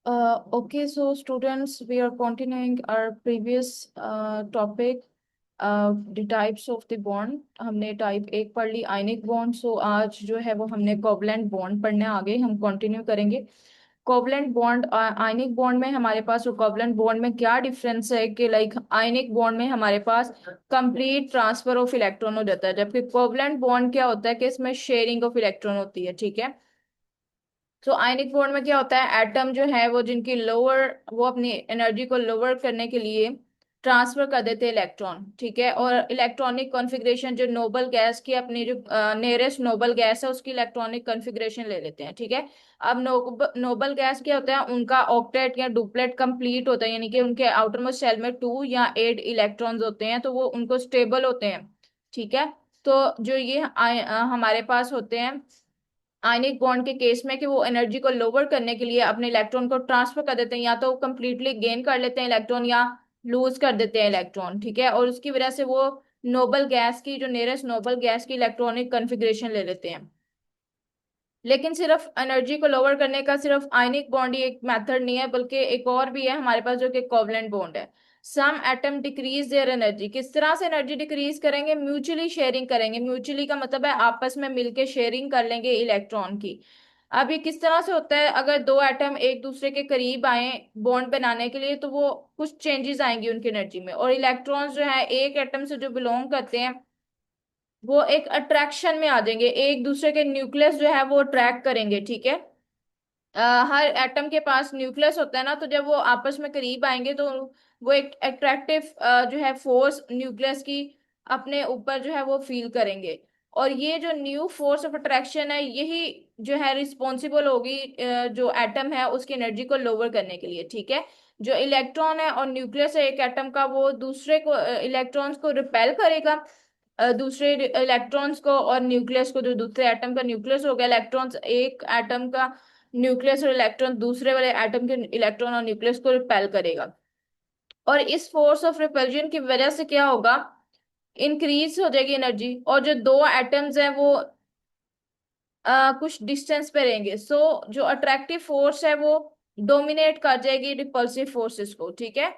Okay, so students, we are continuing our previous topic, the types of the bond. हमने type एक पढ़ ली ionic bond, सो आज जो है वो हमने कोवलेंट बॉन्ड पढ़ने आगे हम कंटिन्यू करेंगे। कोवलेंट बॉन्ड, आयनिक बॉन्ड में हमारे पास और कोवलेंट बॉन्ड में क्या डिफरेंस है कि लाइक आयनिक बॉन्ड में हमारे पास कंप्लीट ट्रांसफर ऑफ इलेक्ट्रॉन हो जाता है, जबकि कोवलेंट बॉन्ड क्या होता है कि इसमें शेयरिंग ऑफ इलेक्ट्रॉन होती है। ठीक है। तो आयनिक बॉन्ड में क्या होता है, एटम जो है वो जिनकी लोअर, वो अपनी एनर्जी को लोअर करने के लिए ट्रांसफर कर देते हैं इलेक्ट्रॉन। ठीक है। और इलेक्ट्रॉनिक कॉन्फ़िगरेशन जो नोबल गैस की अपनी जो नियरेस्ट नोबल गैस है उसकी इलेक्ट्रॉनिक कॉन्फ़िगरेशन ले लेते हैं। ठीक है। अब नोबल गैस क्या होता है, उनका ऑक्टेट या डुप्लेट कंप्लीट होता है, यानी कि उनके आउटरमोस्ट शेल में 2 या 8 इलेक्ट्रॉन्स होते हैं, तो वो उनको स्टेबल होते हैं। ठीक है। तो जो ये हमारे पास होते हैं आयनिक बॉन्ड के केस में, कि वो एनर्जी को लोअर करने के लिए अपने इलेक्ट्रॉन को ट्रांसफर कर देते हैं, या तो वो कंप्लीटली गेन कर लेते हैं इलेक्ट्रॉन या लूज कर देते हैं इलेक्ट्रॉन। ठीक है। और उसकी वजह से वो नोबल गैस की, जो नियरेस्ट नोबल गैस की इलेक्ट्रॉनिक कॉन्फ़िगरेशन ले लेते हैं। लेकिन सिर्फ एनर्जी को लोअर करने का सिर्फ आयनिक बॉन्ड ही एक मेथड नहीं है, बल्कि एक और भी है हमारे पास, जो कि कोवलेंट बॉन्ड है। सम एटम डिक्रीज देयर एनर्जी। किस तरह से एनर्जी डिक्रीज करेंगे, म्यूचुअली शेयरिंग करेंगे। म्यूचुअली का मतलब है आपस में मिलके शेयरिंग कर लेंगे इलेक्ट्रॉन की। अब ये किस तरह से होता है, अगर दो एटम एक दूसरे के करीब आए बॉन्ड बनाने के लिए, तो वो कुछ चेंजेस आएंगी उनकी एनर्जी में, और इलेक्ट्रॉन्स जो है एक एटम से जो बिलोंग करते हैं वो एक अट्रैक्शन में आ जाएंगे, एक दूसरे के न्यूक्लियस जो है वो अट्रैक्ट करेंगे। ठीक है। हर एटम के पास न्यूक्लियस होता है ना, तो जब वो आपस में करीब आएंगे तो वो एक अट्रैक्टिव जो है फोर्स न्यूक्लियस की अपने ऊपर जो है वो फील करेंगे। और ये जो न्यू फोर्स ऑफ अट्रैक्शन है, यही जो है रिस्पॉन्सिबल होगी जो एटम है उसकी एनर्जी को लोअर करने के लिए। ठीक है। जो इलेक्ट्रॉन है और न्यूक्लियस है एक एटम का, वो दूसरे को इलेक्ट्रॉन्स को रिपेल करेगा, दूसरे इलेक्ट्रॉन्स को और न्यूक्लियस को। जो दूसरे एटम का न्यूक्लियस होगा, इलेक्ट्रॉन्स एक एटम का न्यूक्लियस और इलेक्ट्रॉन दूसरे वाले एटम के इलेक्ट्रॉन और न्यूक्लियस को रिपेल करेगा। और इस फोर्स ऑफ रिपल्जन की वजह से क्या होगा, इंक्रीज हो जाएगी एनर्जी, और जो दो एटम्स हैं वो कुछ डिस्टेंस पे रहेंगे, सो जो अट्रैक्टिव फोर्स है वो डोमिनेट कर जाएगी रिपल्सिव फोर्सेस को। ठीक है।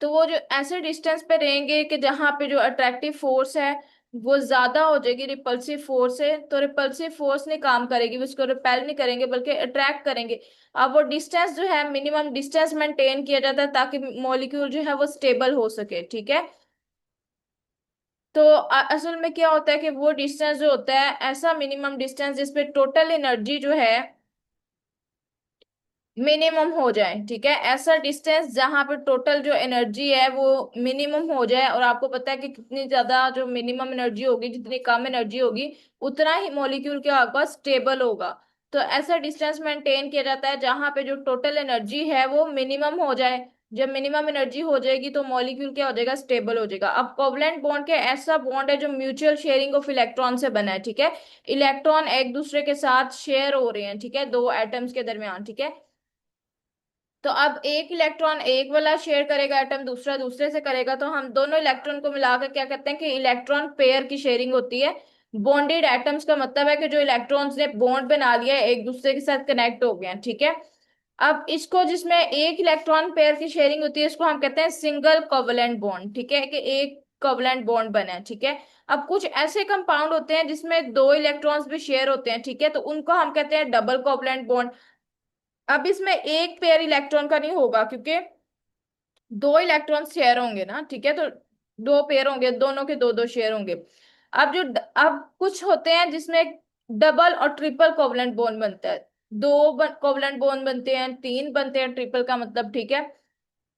तो वो जो ऐसे डिस्टेंस पे रहेंगे कि जहां पे जो अट्रैक्टिव फोर्स है वो ज्यादा हो जाएगी रिपल्सिव फोर्स है, तो रिपल्सिव फोर्स नहीं काम करेगी, वो उसको रिपेल नहीं करेंगे बल्कि अट्रैक्ट करेंगे। अब वो डिस्टेंस जो है, मिनिमम डिस्टेंस मेंटेन किया जाता है ताकि मॉलिक्यूल जो है वो स्टेबल हो सके। ठीक है। तो असल में क्या होता है कि वो डिस्टेंस जो होता है, ऐसा मिनिमम डिस्टेंस जिसपे टोटल एनर्जी जो है मिनिमम हो जाए। ठीक है। ऐसा डिस्टेंस जहां पे टोटल जो एनर्जी है वो मिनिमम हो जाए, और आपको पता है कि कितनी ज्यादा जो मिनिमम एनर्जी होगी, जितनी कम एनर्जी होगी उतना ही मॉलिक्यूल क्या होगा, स्टेबल होगा। तो ऐसा डिस्टेंस मेंटेन किया जाता है जहां पे जो टोटल एनर्जी है वो मिनिमम हो जाए। जब मिनिमम एनर्जी हो जाएगी तो मॉलिक्यूल क्या हो जाएगा, स्टेबल हो जाएगा। अब कोवलेंट बॉन्ड के ऐसा बॉन्ड है जो म्यूचुअल शेयरिंग ऑफ इलेक्ट्रॉन से बना है। ठीक है। इलेक्ट्रॉन एक दूसरे के साथ शेयर हो रहे हैं। ठीक है, दो एटम्स के दरमियान। ठीक है। तो अब एक इलेक्ट्रॉन एक वाला शेयर करेगा एटम, दूसरा दूसरे से करेगा, तो हम दोनों इलेक्ट्रॉन को मिलाकर क्या कहते हैं कि इलेक्ट्रॉन पेयर की शेयरिंग होती है। बॉन्डेड एटम्स का मतलब है कि जो इलेक्ट्रॉन्स ने बॉन्ड बना लिया है, एक दूसरे के साथ कनेक्ट हो गए हैं। ठीक है। अब इसको, जिसमें एक इलेक्ट्रॉन पेयर की शेयरिंग होती है, इसको हम कहते हैं सिंगल कोवलेंट बॉन्ड। ठीक है, कि एक कोवलेंट बॉन्ड बना है। ठीक है। अब कुछ ऐसे कंपाउंड होते हैं जिसमें दो इलेक्ट्रॉन्स भी शेयर होते हैं। ठीक है, तो उनको हम कहते हैं डबल कोवलेंट बॉन्ड। अब इसमें एक पेयर इलेक्ट्रॉन का नहीं होगा, क्योंकि दो इलेक्ट्रॉन शेयर होंगे ना। ठीक है, तो दो पेयर होंगे, दोनों के दो दो शेयर होंगे। अब अब कुछ होते हैं जिसमें डबल और ट्रिपल कोवलेंट बॉन्ड बनता है। दो कोवलेंट बॉन्ड बनते हैं, तीन बनते हैं ट्रिपल का मतलब। ठीक है।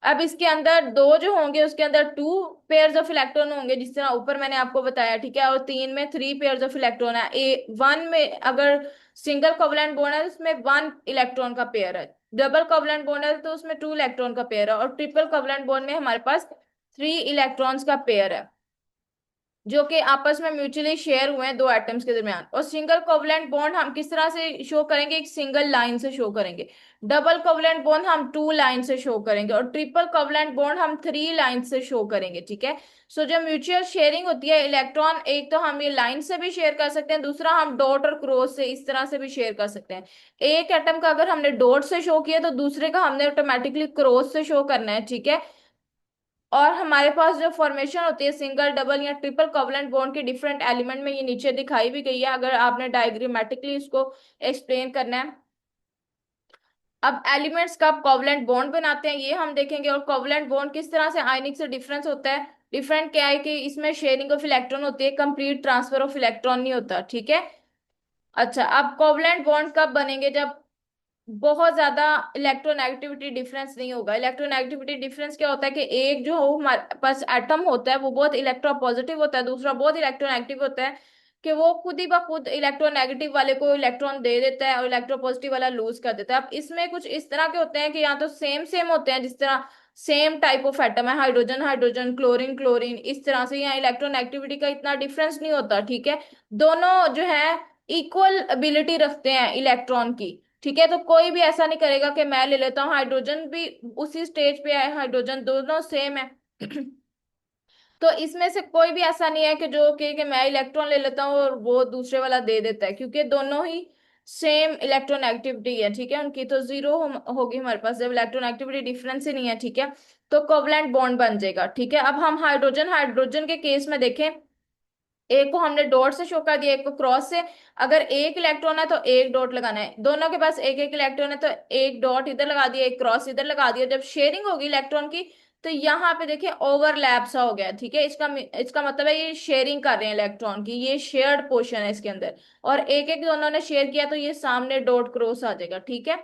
अब इसके अंदर दो जो होंगे उसके अंदर 2 पेयर्स ऑफ इलेक्ट्रॉन होंगे, जिस तरह ऊपर मैंने आपको बताया। ठीक है। और तीन में 3 पेयर्स ऑफ इलेक्ट्रॉन है। वन में अगर सिंगल कोवलेंट बॉन्ड है तो उसमें 1 इलेक्ट्रॉन का पेयर है। डबल कोवलेंट बॉन्ड है तो उसमें 2 इलेक्ट्रॉन का पेयर है, और ट्रिपल कोवलेंट बॉन्ड में हमारे पास 3 इलेक्ट्रॉन्स का पेयर है। जो कि आपस में म्यूचुअली शेयर हुए हैं दो एटम्स के दरमियान। और सिंगल कोवलेंट बॉन्ड हम किस तरह से शो करेंगे, एक सिंगल लाइन से शो करेंगे। डबल कोवलेंट बॉन्ड हम टू लाइन से शो करेंगे, और ट्रिपल कोवलेंट बॉन्ड हम थ्री लाइन से शो करेंगे, ठीक है। सो जो म्यूचुअल शेयरिंग होती है इलेक्ट्रॉन, एक तो हम ये लाइन से भी शेयर कर सकते हैं, दूसरा हम डॉट और क्रॉस से इस तरह से भी शेयर कर सकते हैं। एक एटम का अगर हमने डॉट से शो किया तो दूसरे का हमने ऑटोमेटिकली क्रॉस से शो करना है, ठीक है। और हमारे पास जो फॉर्मेशन होती है सिंगल डबल या ट्रिपल कोवलेंट बॉन्ड के डिफरेंट एलिमेंट में, ये नीचे दिखाई भी गई है अगर आपने डायग्रामेटिकली इसको एक्सप्लेन करना है। अब एलिमेंट्स कब कोवलेंट बॉन्ड बनाते हैं ये हम देखेंगे, और कोवलेंट बॉन्ड किस तरह से आयनिक से डिफरेंस होता है। डिफरेंट क्या है कि इसमें शेयरिंग ऑफ इलेक्ट्रॉन होती है, कंप्लीट ट्रांसफर ऑफ इलेक्ट्रॉन नहीं होता, ठीक है। अच्छा, अब कोवलेंट बॉन्ड कब बनेंगे, जब बहुत ज्यादा इलेक्ट्रोनेगेटिविटी डिफरेंस नहीं होगा। इलेक्ट्रोनेगेटिविटी डिफरेंस क्या होता है कि एक जो हो हमारे पास एटम होता है वो बहुत इलेक्ट्रोपॉजिटिव होता है, दूसरा बहुत इलेक्ट्रोनेगेटिव होता है, कि वो खुद ही ब खुद इलेक्ट्रोनेगेटिव वाले को इलेक्ट्रॉन दे देता है और इलेक्ट्रोपॉजिटिव वाला लूज कर देता है। अब इसमें कुछ इस तरह के होते हैं कि या तो सेम सेम होते हैं, जिस तरह सेम टाइप ऑफ एटम है, हाइड्रोजन हाइड्रोजन क्लोरीन क्लोरीन, इस तरह से यहाँ इलेक्ट्रोनेगेटिविटी का इतना डिफरेंस नहीं होता, ठीक है। दोनों जो है इक्वल एबिलिटी रखते हैं इलेक्ट्रॉन की, ठीक है। तो कोई भी ऐसा नहीं करेगा कि मैं ले लेता हूँ, हाइड्रोजन भी उसी स्टेज पे है, हाइड्रोजन दोनों सेम है। तो इसमें से कोई भी ऐसा नहीं है कि जो कि मैं इलेक्ट्रॉन ले लेता हूँ और वो दूसरे वाला दे देता है, क्योंकि दोनों ही सेम इलेक्ट्रोनेगेटिविटी है, ठीक है। उनकी तो जीरो होगी हमारे पास, जब इलेक्ट्रोनेगेटिविटी डिफरेंस ही नहीं है, ठीक है। तो कोवलेंट बॉन्ड बन जाएगा, ठीक है। अब हम हाइड्रोजन हाइड्रोजन के केस में देखें, एक को हमने डॉट से शो कर दिया, एक को क्रॉस से। अगर एक इलेक्ट्रॉन है तो एक डॉट लगाना है, दोनों के पास एक एक इलेक्ट्रॉन है तो एक डॉट इधर लगा दिया, एक क्रॉस इधर लगा दिया। जब शेयरिंग होगी इलेक्ट्रॉन की तो यहाँ पे देखिए ओवरलैप सा हो गया, ठीक है। इसका इसका मतलब है ये शेयरिंग कर रहे हैं इलेक्ट्रॉन की, ये शेयर्ड पोर्शन है इसके अंदर। और एक एक दोनों ने शेयर किया तो ये सामने डॉट क्रॉस आ जाएगा, ठीक है।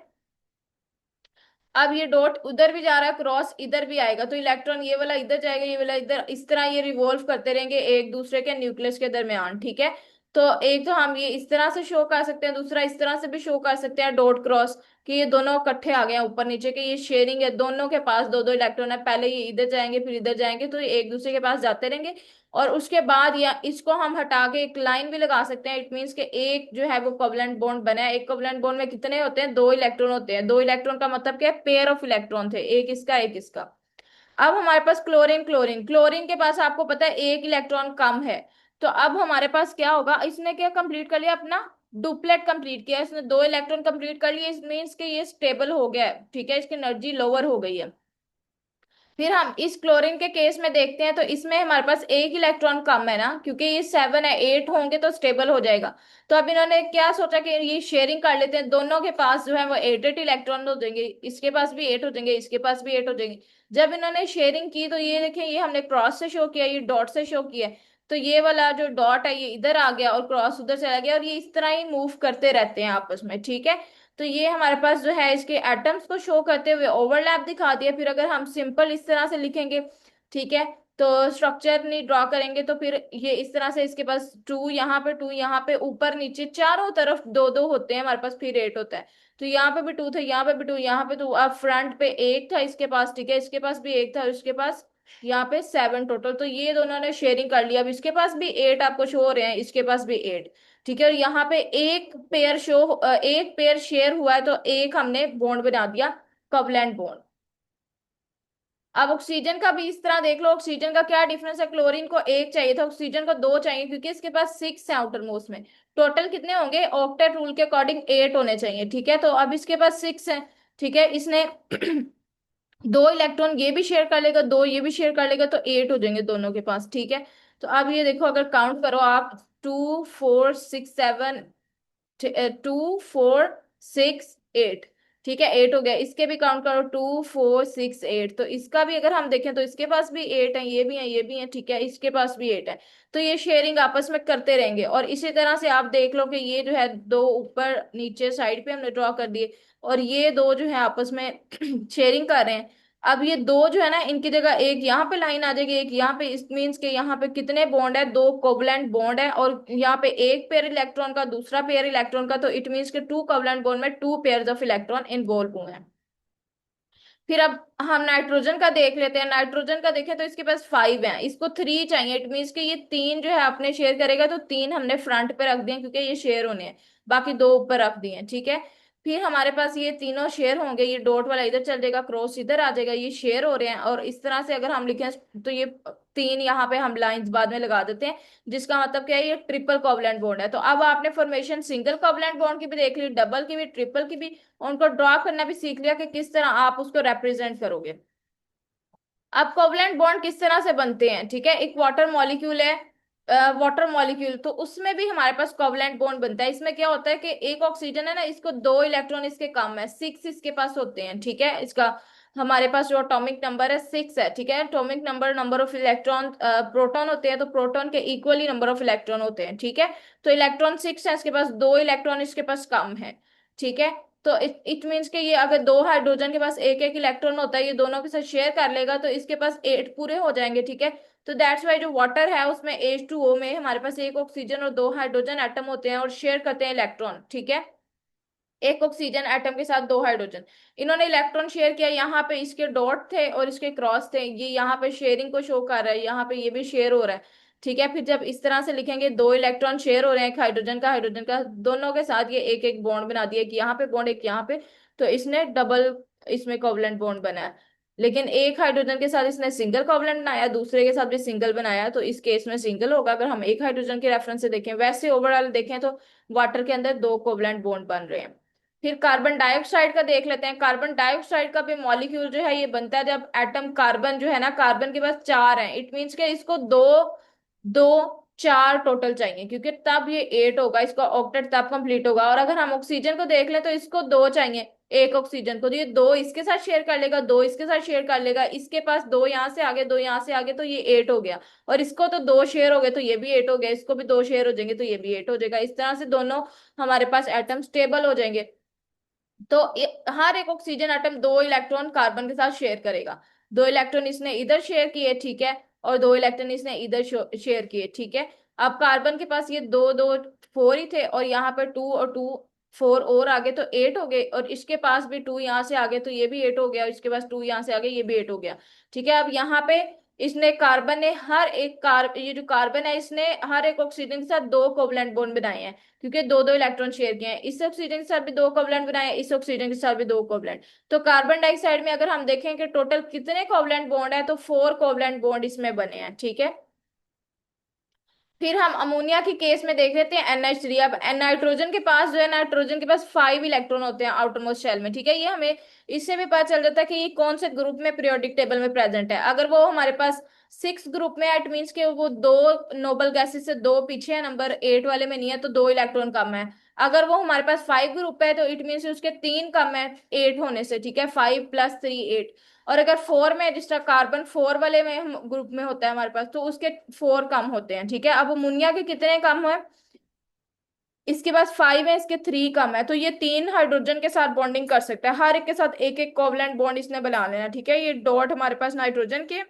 अब ये डॉट उधर भी जा रहा है, क्रॉस इधर भी आएगा, तो इलेक्ट्रॉन ये वाला इधर जाएगा, ये वाला इधर, इस तरह ये रिवॉल्व करते रहेंगे एक दूसरे के न्यूक्लियस के दरमियान, ठीक है। तो एक तो हम ये इस तरह से शो कर सकते हैं, दूसरा इस तरह से भी शो कर सकते हैं डॉट क्रॉस, कि ये दोनों इकट्ठे आ गए हैं ऊपर नीचे के, ये शेयरिंग है, दोनों के पास दो दो इलेक्ट्रॉन है, पहले ये इधर जाएंगे फिर इधर जाएंगे, तो ये एक दूसरे के पास जाते रहेंगे। और उसके बाद या इसको हम हटा के एक लाइन भी लगा सकते हैं, इट मीन्स के एक जो है वो कोवलेंट बॉन्ड बना है। एक कोवलेंट बॉन्ड में कितने होते हैं, दो इलेक्ट्रॉन होते हैं, दो इलेक्ट्रॉन का मतलब क्या है, पेयर ऑफ इलेक्ट्रॉन थे, एक इसका एक इसका। अब हमारे पास क्लोरीन क्लोरीन क्लोरीन के पास आपको पता है एक इलेक्ट्रॉन कम है। तो अब हमारे पास क्या होगा, इसने क्या कंप्लीट कर लिया अपना डुप्लेट कंप्लीट किया, इसने दो इलेक्ट्रॉन कंप्लीट कर लिए, इस मीन्स के ये स्टेबल हो गया है, ठीक है, इसकी एनर्जी लोअर हो गई है। फिर हम इस क्लोरीन के केस में देखते हैं तो इसमें हमारे पास एक इलेक्ट्रॉन कम है ना, क्योंकि ये सेवन है, एट होंगे तो स्टेबल हो जाएगा। तो अब इन्होंने क्या सोचा कि ये शेयरिंग कर लेते हैं, दोनों के पास जो है वो एट एट इलेक्ट्रॉन हो जाएंगे, इसके पास भी एट हो जाएंगे, इसके पास भी एट हो जाएंगे। जब इन्होंने शेयरिंग की तो ये देखें, ये हमने क्रॉस से शो किया, ये डॉट से शो किया, तो ये वाला जो डॉट है ये इधर आ गया और क्रॉस उधर चला गया, और ये इस तरह ही मूव करते रहते हैं आपस में, ठीक है। तो ये हमारे पास जो है इसके एटम्स को शो करते हुए ओवरलैप दिखा दिया। फिर अगर हम सिंपल इस तरह से लिखेंगे, ठीक है, तो स्ट्रक्चर नहीं ड्रॉ करेंगे तो फिर ये इस तरह से, इसके पास टू यहाँ पे टू यहाँ पे, ऊपर नीचे चारों तरफ दो दो होते हैं हमारे पास, फिर एट होता है। तो यहाँ पे भी टू था, यहाँ पे भी टू, यहाँ पे टू, अब फ्रंट पे एक था इसके पास, ठीक है, इसके पास भी एक था, इसके पास यहाँ पे सेवन टोटल। तो ये दोनों ने शेयरिंग कर लिया, अब इसके पास भी एट आपको शो हो रहे हैं, इसके पास भी एट, ठीक है। और यहाँ पे एक पेयर शेयर हुआ है तो एक हमने बॉन्ड बना दिया, कोवलेंट बॉन्ड। अब ऑक्सीजन का भी इस तरह देख लो, ऑक्सीजन का क्या डिफरेंस है, क्लोरीन को एक चाहिए था, ऑक्सीजन को दो चाहिए, क्योंकि इसके पास सिक्स है आउटर मोस्ट में। टोटल कितने होंगे, ऑक्टेट रूल के अकॉर्डिंग एट होने चाहिए, ठीक है। तो अब इसके पास सिक्स है, ठीक है, इसने दो इलेक्ट्रॉन ये भी शेयर कर लेगा, दो ये भी शेयर कर लेगा, तो एट हो जाएंगे दोनों के पास, ठीक है। तो अब ये देखो, अगर काउंट करो आप, टू फोर सिक्स सेवन, 2 4 6 8, ठीक है, एट हो गया। इसके भी काउंट करो, 2 4 6 8, तो इसका भी अगर हम देखें तो इसके पास भी एट है, ये भी है, ये भी है, ठीक है, इसके पास भी एट है। तो ये शेयरिंग आपस में करते रहेंगे। और इसी तरह से आप देख लो कि ये जो है दो ऊपर नीचे साइड पे हमने ड्रॉ कर दिए, और ये दो जो है आपस में शेयरिंग कर रहे हैं। अब ये दो जो है ना, इनकी जगह एक यहाँ पे लाइन आ जाएगी, एक यहाँ पे, इस मीन्स के यहाँ पे कितने बॉन्ड है, दो कोवलेंट बॉन्ड है, और यहाँ पे एक पेयर इलेक्ट्रॉन का दूसरा पेयर इलेक्ट्रॉन का, तो इट मीन्स के टू कोवलेंट बॉन्ड में two pair of electron involve हुए हैं। फिर अब हम नाइट्रोजन का देख लेते हैं। नाइट्रोजन का देखें तो इसके पास 5 है, इसको 3 चाहिए। इट मीन्स कि ये 3 जो है अपने शेयर करेगा, तो 3 हमने फ्रंट पे रख दिए क्योंकि ये शेयर होने हैं। बाकी 2 ऊपर रख दिए हैं, ठीक है। फिर हमारे पास ये तीनों शेयर होंगे, ये डॉट वाला इधर चल जाएगा, क्रॉस इधर आ जाएगा, ये शेयर हो रहे हैं। और इस तरह से अगर हम लिखें तो ये 3 यहाँ पे हम लाइंस बाद में लगा देते हैं, जिसका मतलब क्या है, ये ट्रिपल कोवलेंट बॉन्ड है। तो अब आपने फॉर्मेशन सिंगल कोवलेंट बॉन्ड की भी देख ली, डबल की भी, ट्रिपल की भी, उनको ड्रॉ करना भी सीख लिया कि किस तरह आप उसको रिप्रेजेंट करोगे। अब कोवलेंट बॉन्ड किस तरह से बनते हैं, ठीक है। एक वाटर मॉलिक्यूल है, वाटर मॉलिक्यूल, तो उसमें भी हमारे पास कोवलेंट बॉन्ड बनता है। इसमें क्या होता है कि एक ऑक्सीजन है ना, इसको 2 इलेक्ट्रॉन इसके कम है, 6 इसके पास होते हैं, ठीक है। इसका हमारे पास जो एटॉमिक नंबर है 6 है, ठीक है। Atomic number, number of electron, proton होते हैं तो प्रोटॉन के इक्वली नंबर ऑफ इलेक्ट्रॉन होते हैं, ठीक है। तो इलेक्ट्रॉन 6 है इसके पास, 2 इलेक्ट्रॉन इसके पास कम है, ठीक है। तो इट मीन्स कि ये अगर 2 हाइड्रोजन के पास एक एक इलेक्ट्रॉन होता है, ये दोनों के साथ शेयर कर लेगा तो इसके पास 8 पूरे हो जाएंगे, ठीक है। तो दैट्स वाई जो वाटर है उसमें H2O में हमारे पास एक ऑक्सीजन और 2 हाइड्रोजन एटम होते हैं और शेयर करते हैं इलेक्ट्रॉन, ठीक है। एक ऑक्सीजन एटम के साथ 2 हाइड्रोजन, इन्होंने इलेक्ट्रॉन शेयर किया। यहाँ पे इसके डॉट थे और इसके क्रॉस थे, ये यहाँ पे शेयरिंग को शो कर रहा है, यहाँ पे ये भी शेयर हो रहा है, ठीक है। फिर जब इस तरह से लिखेंगे 2 इलेक्ट्रॉन शेयर हो रहे हैं, एक हाइड्रोजन का दोनों के साथ, ये एक एक बॉन्ड बना दिया, कि यहाँ पे बॉन्ड एक यहाँ पे, तो इसने डबल इसमें कोवलेंट बॉन्ड बनाया। लेकिन एक हाइड्रोजन के साथ इसने सिंगल कोवलेंट बनाया, दूसरे के साथ भी सिंगल बनाया, तो इस केस में सिंगल होगा अगर हम एक हाइड्रोजन के रेफरेंस से देखें। वैसे ओवरऑल देखें तो वाटर के अंदर 2 कोवलेंट बॉन्ड बन रहे हैं। फिर कार्बन डाइऑक्साइड का देख लेते हैं। कार्बन डाइऑक्साइड का भी मॉलिक्यूल जो है ये बनता है जब एटम, कार्बन जो है ना, कार्बन के पास 4 है। इट मीन्स कि इसको दो, दो, 4 टोटल चाहिए, क्योंकि तब ये 8 होगा, इसका ऑक्टेट तब कंप्लीट होगा। और अगर हम ऑक्सीजन को देख लें तो इसको 2 चाहिए, एक ऑक्सीजन को, तो ये 2 इसके साथ शेयर कर लेगा, 2 इसके साथ शेयर कर लेगा, इसके पास 2 यहाँ से आगे, 2 यहाँ से आगे, तो ये 8 हो गया। और इसको तो 2 शेयर हो गए तो ये भी 8 हो गया, इसको भी 2 शेयर हो जाएंगे तो ये भी 8 हो जाएगा। इस तरह से दोनों हमारे पास एटम स्टेबल हो जाएंगे। तो हर एक ऑक्सीजन एटम 2 इलेक्ट्रॉन कार्बन के साथ शेयर करेगा। 2 इलेक्ट्रॉन इसने इधर शेयर किए, ठीक है, और 2 इलेक्ट्रॉन इसने इधर शेयर किए, ठीक है। अब कार्बन के पास ये दो दो 4 ही थे, और यहाँ पर 2 और 2, 4 और आगे तो 8 हो गए, और इसके पास भी 2 यहाँ से आगे तो ये भी 8 हो गया, और इसके पास 2 यहाँ से आगे ये भी 8 हो गया, ठीक है। अब यहाँ पे इसने कार्बन ने हर एक ये जो कार्बन है इसने हर एक ऑक्सीजन के साथ 2 कोवलेंट बॉन्ड बनाए हैं, क्योंकि 2 2 इलेक्ट्रॉन शेयर किए हैं। इस ऑक्सीजन के साथ भी 2 कोवलेंट बनाए हैं, इस ऑक्सीजन के साथ भी 2 कोवलेंट। तो कार्बन डाइऑक्साइड में अगर हम देखें कि टोटल कितने कोवलेंट बॉन्ड है, तो 4 कोवलेंट बॉन्ड इसमें बने हैं, ठीक है। फिर हम अमोनिया के केस में देख लेते हैं NH3। अब नाइट्रोजन के पास जो है, नाइट्रोजन के पास 5 इलेक्ट्रॉन होते हैं आउटर मोस्ट शेल में, ठीक है। ये हमें इससे भी पता चल जाता है कि ये कौन से ग्रुप में पीरियोडिक टेबल में प्रेजेंट है। अगर वो हमारे पास 6 ग्रुप में है, इट मीन्स के वो 2 नोबल गैसेस से 2 पीछे है, नंबर 8 वाले में नहीं है, तो 2 इलेक्ट्रॉन कम है। अगर वो हमारे पास 5 ग्रुप है तो इट मीन्स उसके 3 कम है 8 होने से, ठीक है, 5 + 3 8। और अगर 4 में, जिसका कार्बन 4 वाले में हम ग्रुप में होता है हमारे पास, तो उसके 4 कम होते हैं, ठीक है। अब अमोनिया के कितने कम है, इसके पास 5 है, इसके 3 कम है, तो ये 3 हाइड्रोजन के साथ बॉन्डिंग कर सकता है। हर एक के साथ एक एक कोवलेंट बॉन्ड इसने बना लेना, ठीक है। ये डॉट हमारे पास नाइट्रोजन के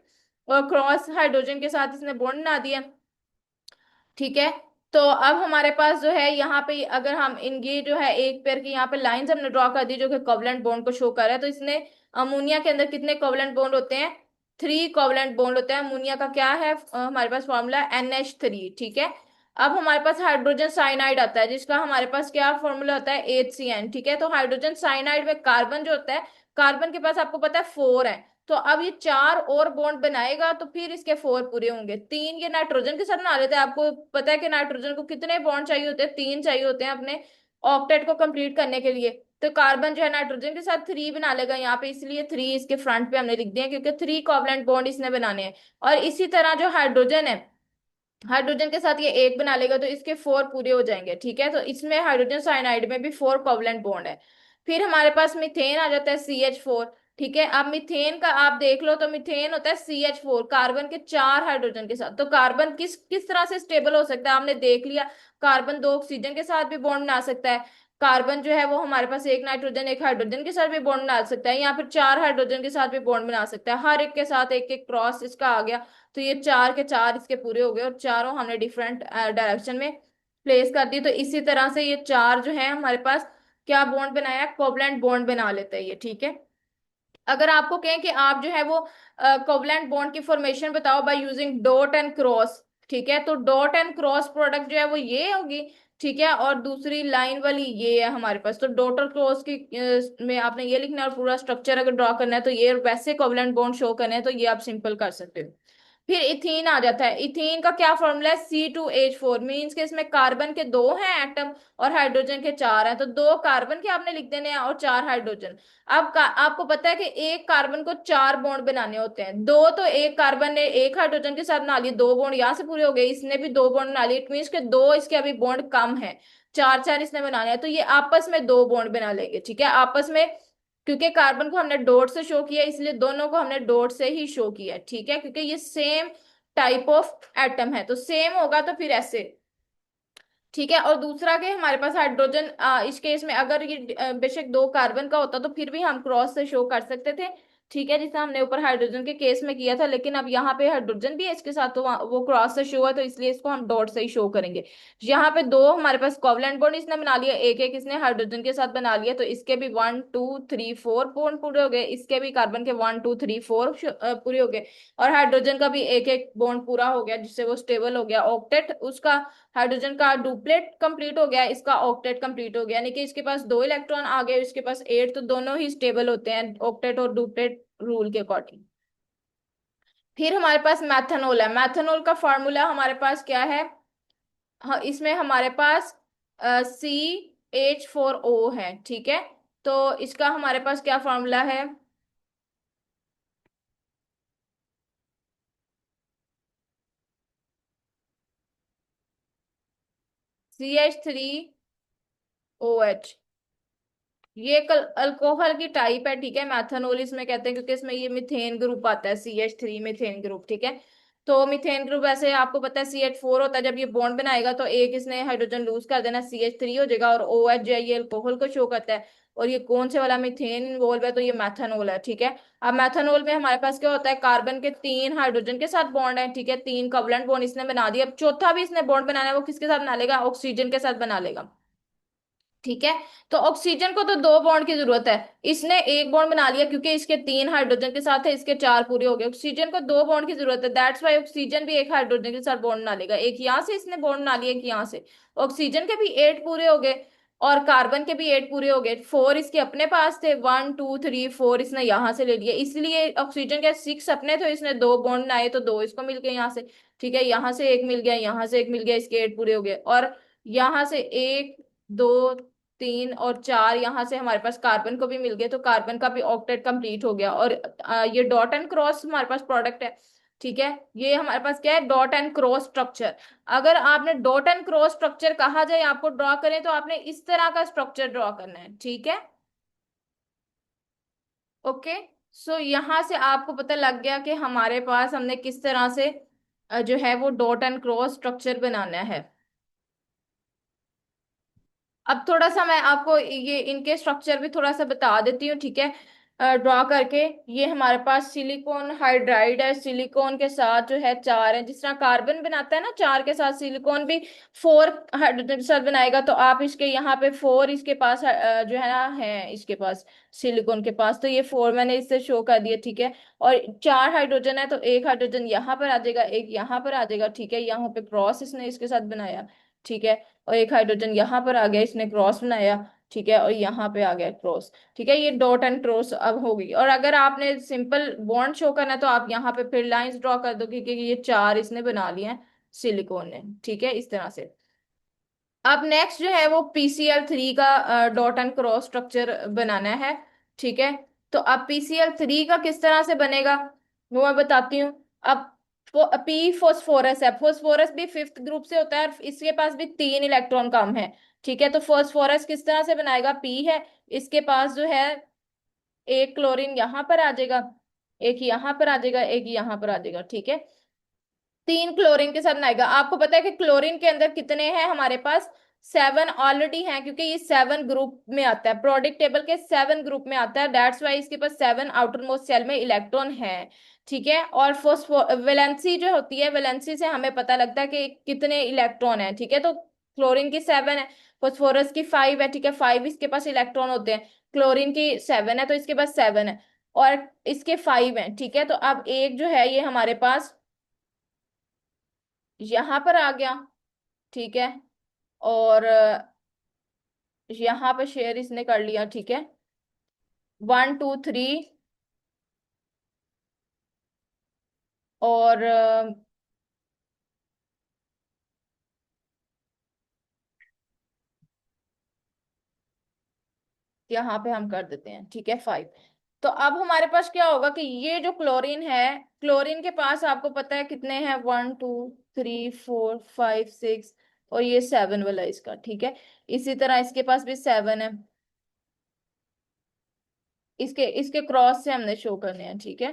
और क्रॉस हाइड्रोजन के साथ इसने बॉन्ड बना दिया, ठीक है। तो अब हमारे पास जो है यहाँ पे, अगर हम इनकी जो है एक पेयर की यहाँ पे लाइंस हमने ड्रॉ कर दी जो कि कोवलेंट बॉन्ड को शो कर रहा है, तो इसने अमोनिया के अंदर कितने कोवलेंट बॉन्ड होते हैं, 3 कोवलेंट बॉन्ड होते हैं। अमोनिया का क्या है, हमारे पास फॉर्मूला NH3, ठीक है। अब हमारे पास हाइड्रोजन साइनाइड आता है, जिसका हमारे पास क्या फॉर्मूला होता है, HCN, ठीक है। तो हाइड्रोजन साइनाइड में कार्बन जो होता है, कार्बन के पास आपको पता है 4 है, तो अब ये 4 और बॉन्ड बनाएगा तो फिर इसके 4 पूरे होंगे। 3 ये नाइट्रोजन के साथ बना लेते हैं। आपको पता है कि नाइट्रोजन को कितने बॉन्ड चाहिए होते हैं, 3 चाहिए होते हैं अपने ऑक्टेट को कंप्लीट करने के लिए। तो कार्बन जो है नाइट्रोजन के साथ 3 बना लेगा यहाँ पे, इसलिए 3 इसके फ्रंट पे हमने लिख दिया क्योंकि 3 कोवलेंट बॉन्ड इसने बनाने हैं। और इसी तरह जो हाइड्रोजन है, हाइड्रोजन के साथ ये एक बना लेगा तो इसके 4 पूरे हो जाएंगे, ठीक है। तो इसमें हाइड्रोजन साइनाइड में भी 4 कोवलेंट बॉन्ड है। फिर हमारे पास मीथेन आ जाता है CH4, ठीक है। अब मीथेन का आप देख लो तो मीथेन होता है CH4, कार्बन के 4 हाइड्रोजन के साथ। तो कार्बन किस किस तरह से स्टेबल हो सकता है, आपने देख लिया। कार्बन 2 ऑक्सीजन के साथ भी बॉन्ड बना सकता है। कार्बन जो है वो हमारे पास एक नाइट्रोजन एक हाइड्रोजन के साथ भी बॉन्ड बना सकता है, या फिर 4 हाइड्रोजन के साथ भी बॉन्ड बना सकता है। हर एक के साथ एक एक क्रॉस इसका आ गया, तो ये 4 के 4 इसके पूरे हो गए, और चारों हमने डिफरेंट डायरेक्शन में प्लेस कर दी। तो इसी तरह से ये 4 जो है हमारे पास क्या बॉन्ड बनाया, कोवलेंट बॉन्ड बना लेते हैं ये, ठीक है। अगर आपको कहें कि आप जो है वो कोवलेंट बॉन्ड की फॉर्मेशन बताओ by using dot and cross, ठीक है, तो डॉट एंड क्रॉस प्रोडक्ट जो है वो ये होगी, ठीक है, और दूसरी लाइन वाली ये है हमारे पास। तो डॉट और क्रॉस की में आपने ये लिखना है, और पूरा स्ट्रक्चर अगर ड्रॉ करना है तो ये, वैसे कोवलेंट बॉन्ड शो करना है तो ये आप सिंपल कर सकते हो। फिर इथीन आ जाता है। इथीन का क्या फॉर्मूला है? C2H4, मीन्स के इसमें कार्बन के दो हैं एटम और हाइड्रोजन के चार हैं, तो दो कार्बन के आपने लिख देने हैं और चार हाइड्रोजन। अब आपको पता है कि एक कार्बन को चार बॉन्ड बनाने होते हैं, दो तो एक कार्बन ने एक हाइड्रोजन के साथ बना लिए, दो बॉन्ड यहाँ से पूरे हो गए, इसने भी दो बॉन्ड बना लिए, इट मीन्स के दो इसके अभी बॉन्ड कम है, चार चार इसने बनाने हैं, तो ये आपस में दो बॉन्ड बना लेंगे, ठीक है, आपस में। क्योंकि कार्बन को हमने डॉट से शो किया इसलिए दोनों को हमने डॉट से ही शो किया, ठीक है, क्योंकि ये सेम टाइप ऑफ एटम है तो सेम होगा, तो फिर ऐसे, ठीक है। और दूसरा के हमारे पास हाइड्रोजन, इस केस में अगर ये बेशक दो कार्बन का होता तो फिर भी हम क्रॉस से शो कर सकते थे, ठीक है, जिसे हमने ऊपर हाइड्रोजन के केस में किया था, लेकिन अब यहाँ पे हाइड्रोजन भी है इसके साथ, तो वो क्रॉस से शो है, तो इसलिए इसको हम डॉट से ही शो करेंगे। यहाँ पे दो हमारे पास कोवलेंट बॉन्ड इसने बना लिया, एक एक इसने हाइड्रोजन के साथ बना लिया, तो इसके भी 1 2 3 4 बॉन्ड पूरे हो गए, इसके भी कार्बन के 1 2 3 4 पूरे हो गए, और हाइड्रोजन का भी एक एक बॉन्ड पूरा हो गया, जिससे वो स्टेबल हो गया ऑक्टेट उसका। हाइड्रोजन का डुप्लेट कंप्लीट हो गया, इसका ऑक्टेट कंप्लीट हो गया, यानी कि इसके पास दो इलेक्ट्रॉन आ गए, इसके पास एट, तो दोनों ही स्टेबल होते हैं ऑक्टेट और डुप्लेट रूल के अकॉर्डिंग। फिर हमारे पास मैथनॉल है। मैथनॉल का फॉर्मूला हमारे पास क्या है? हाँ, इसमें हमारे पास CH4O है, ठीक है, तो इसका हमारे पास क्या फॉर्मूला है? CH3OH। ये अल्कोहल की टाइप है, ठीक है, मैथनॉल इसमें कहते हैं क्योंकि इसमें ये मिथेन ग्रुप आता है, CH3 मिथेन ग्रुप, ठीक है। तो मिथेन ग्रुप ऐसे आपको पता है CH4 होता है, जब ये बॉन्ड बनाएगा तो एक इसने हाइड्रोजन लूज कर देना, CH3 हो जाएगा, और OH जो है ये अल्कोहल को शो करता है, और ये कौन से वाला मिथेन इन्वॉल्व है? तो ये मैथनॉल है, ठीक है। अब मैथनॉल में हमारे पास क्या होता है? कार्बन के तीन हाइड्रोजन के साथ बॉन्ड है, ठीक है, तीन कोवलेंट बॉन्ड इसने बना दिया, अब चौथा भी इसने बॉन्ड बनाना है, वो किसके साथ बना लेगा? ऑक्सीजन के साथ बना लेगा, ठीक है। तो ऑक्सीजन को तो दो बॉन्ड की जरूरत है, इसने एक बॉन्ड बना लिया क्योंकि इसके तीन हाइड्रोजन के साथ है, इसके चार पूरे हो गए, ऑक्सीजन को दो बॉन्ड की जरूरत है, दैट्स वाई ऑक्सीजन भी एक हाइड्रोजन के साथ बॉन्ड बना लेगा, एक यहाँ से इसने बॉन्ड बना लिया, एक यहाँ से। ऑक्सीजन के भी एट पूरे हो गए और कार्बन के भी एट पूरे हो गए, फोर इसके अपने पास थे, 1 2 3 4 इसने यहाँ से ले लिए, इसलिए ऑक्सीजन के सिक्स अपने, तो इसने दो बॉन्ड बनाए, तो दो इसको मिल गए यहाँ से, ठीक है, यहाँ से एक मिल गया, यहाँ से एक मिल गया, इसके एट पूरे हो गए, और यहाँ से एक, दो, तीन और चार, यहाँ से हमारे पास कार्बन को भी मिल गए, तो कार्बन का भी ऑक्टेट कंप्लीट हो गया, और ये डॉट एंड क्रॉस हमारे पास प्रोडक्ट है, ठीक है। ये हमारे पास क्या है? Dot and cross structure. अगर आपने डॉट एंड क्रॉस स्ट्रक्चर कहा जाए आपको ड्रॉ करें, तो आपने इस तरह का स्ट्रक्चर ड्रॉ करना है, ठीक है, ओके। सो यहाँ से आपको पता लग गया कि हमारे पास हमने किस तरह से जो है वो डॉट एंड क्रॉस स्ट्रक्चर बनाना है। अब थोड़ा सा मैं आपको ये इनके स्ट्रक्चर भी थोड़ा सा बता देती हूँ, ठीक है, ड्रॉ करके। ये हमारे पास सिलिकॉन हाइड्राइड है, सिलिकॉन के साथ जो है चार है, जिस तरह कार्बन बनाता है ना चार के साथ, सिलिकॉन भी फोर हाइड्रोजन के साथ बनाएगा, तो आप इसके यहाँ पे फोर इसके पास जो है ना है इसके पास, सिलिकॉन के पास, तो ये फोर मैंने इससे शो कर दिया, ठीक है। और चार हाइड्रोजन है तो एक हाइड्रोजन यहाँ पर आ जाएगा, एक यहाँ पर आ जाएगा, ठीक है, यहाँ पे क्रॉस इसने इसके साथ बनाया, ठीक है, और एक हाइड्रोजन यहाँ पर आ गया, इसने क्रॉस बनाया, ठीक है, और यहाँ पे आ गया क्रॉस, ठीक है, ये डॉट एंड क्रॉस अब होगी। और अगर आपने सिंपल बॉन्ड शो करना है तो आप यहाँ पे फिर लाइंस ड्रॉ कर दो, क्योंकि ये चार इसने बना लिए हैं सिलिकॉन ने, ठीक है, इस तरह से। अब नेक्स्ट जो है वो PCl3 का डॉट एंड क्रॉस स्ट्रक्चर बनाना है, ठीक है। तो अब PCl3 का किस तरह से बनेगा वो मैं बताती हूँ। अब पी फोस्फोरस है, फोस्फोरस भी फिफ्थ ग्रुप से होता है, और इसके पास भी तीन इलेक्ट्रॉन कम है, ठीक है। तो फोस्फोरस किस तरह से बनाएगा? पी है, इसके पास जो है एक क्लोरीन यहाँ पर आ जाएगा, एक यहाँ पर आ जाएगा, एक यहाँ पर आ जाएगा, ठीक है, तीन क्लोरीन के साथ बनाएगा। आपको पता है कि क्लोरीन के अंदर कितने हैं हमारे पास? सेवन ऑलरेडी हैं, क्योंकि ये सेवन ग्रुप में आता है, प्रोडिक टेबल के सेवन ग्रुप में आता है, दैट्स वाई इसके पास सेवन आउटर मोस्ट शेल में इलेक्ट्रॉन है, ठीक है। और फोस्फो वैलेंसी जो होती है, वैलेंसी से हमें पता लगता है कि कितने इलेक्ट्रॉन है, ठीक है। तो क्लोरीन की सेवन है, फोस्फोरस की फाइव है, ठीक है, फाइव इसके पास इलेक्ट्रॉन होते हैं, क्लोरीन की सेवन है तो इसके पास सेवन है। और इसके 5 हैं, ठीक है। तो अब एक जो है ये हमारे पास यहां पर आ गया, ठीक है। और यहाँ पे शेयर इसने कर लिया, ठीक है। 1 2 3, और यहाँ पे हम कर देते हैं, ठीक है, 5। तो अब हमारे पास क्या होगा कि ये जो क्लोरीन है, क्लोरीन के पास आपको पता है कितने हैं, 1 2 3 4 5 6, और ये 7 वाला इसका, ठीक है। इसी तरह इसके पास भी 7 है। इसके इसके क्रॉस से हमने शो करने हैं, ठीक है,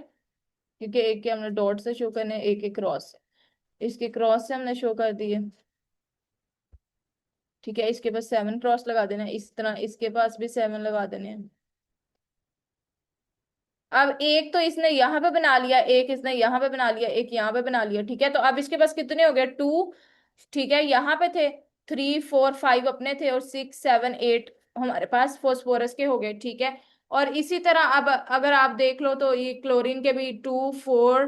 क्योंकि एक के हमने डॉट से शो करने हैं, एक के क्रॉस से। इसके क्रॉस से हमने शो कर दिए, ठीक है। इसके पास 7 क्रॉस लगा देना है, इस तरह इसके पास भी 7 लगा देने हैं। अब एक तो इसने यहाँ पे बना लिया, एक इसने यहाँ पे बना लिया, एक यहाँ पे बना लिया, ठीक है। तो अब इसके पास कितने हो गए, 2, ठीक है। यहाँ पे थे 3 4 5 अपने थे, और 6 7 8 हमारे पास फोस्फोरस के हो गए, ठीक है। और इसी तरह अब अगर आप देख लो तो ये क्लोरीन के भी 2 4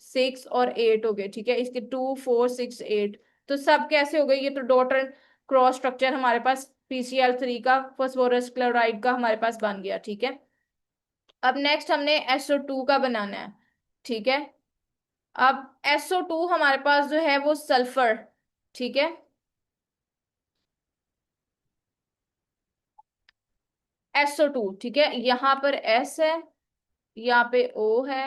6 और 8 हो गए, ठीक है। इसके 2 4 6 8, तो सब कैसे हो गए, ये तो डॉट एंड क्रॉस स्ट्रक्चर हमारे पास PCl3 का, फास्फोरस क्लोराइड का हमारे पास बन गया, ठीक है। अब नेक्स्ट हमने SO2 का बनाना है, ठीक है। अब SO2 हमारे पास जो है वो सल्फर, ठीक है। SO2, ठीक है। यहाँ पर S है, यहाँ पे O है,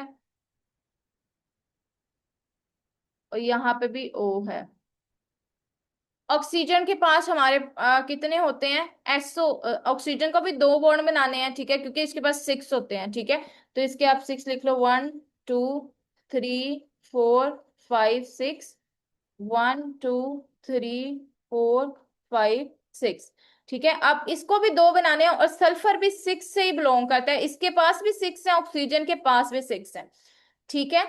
और यहाँ पे भी O है। ऑक्सीजन के पास हमारे कितने होते हैं, ऑक्सीजन को भी 2 बॉन्ड बनाने हैं, ठीक है, क्योंकि इसके पास 6 होते हैं, ठीक है। तो इसके आप 6 लिख लो, 1 2 3 4 5 6, 1 2 3 4 5 6, ठीक है। अब इसको भी 2 बनाने हैं, और सल्फर भी 6 से ही बिलोंग करता है, इसके पास भी 6 है, ऑक्सीजन के पास भी 6 है, ठीक है।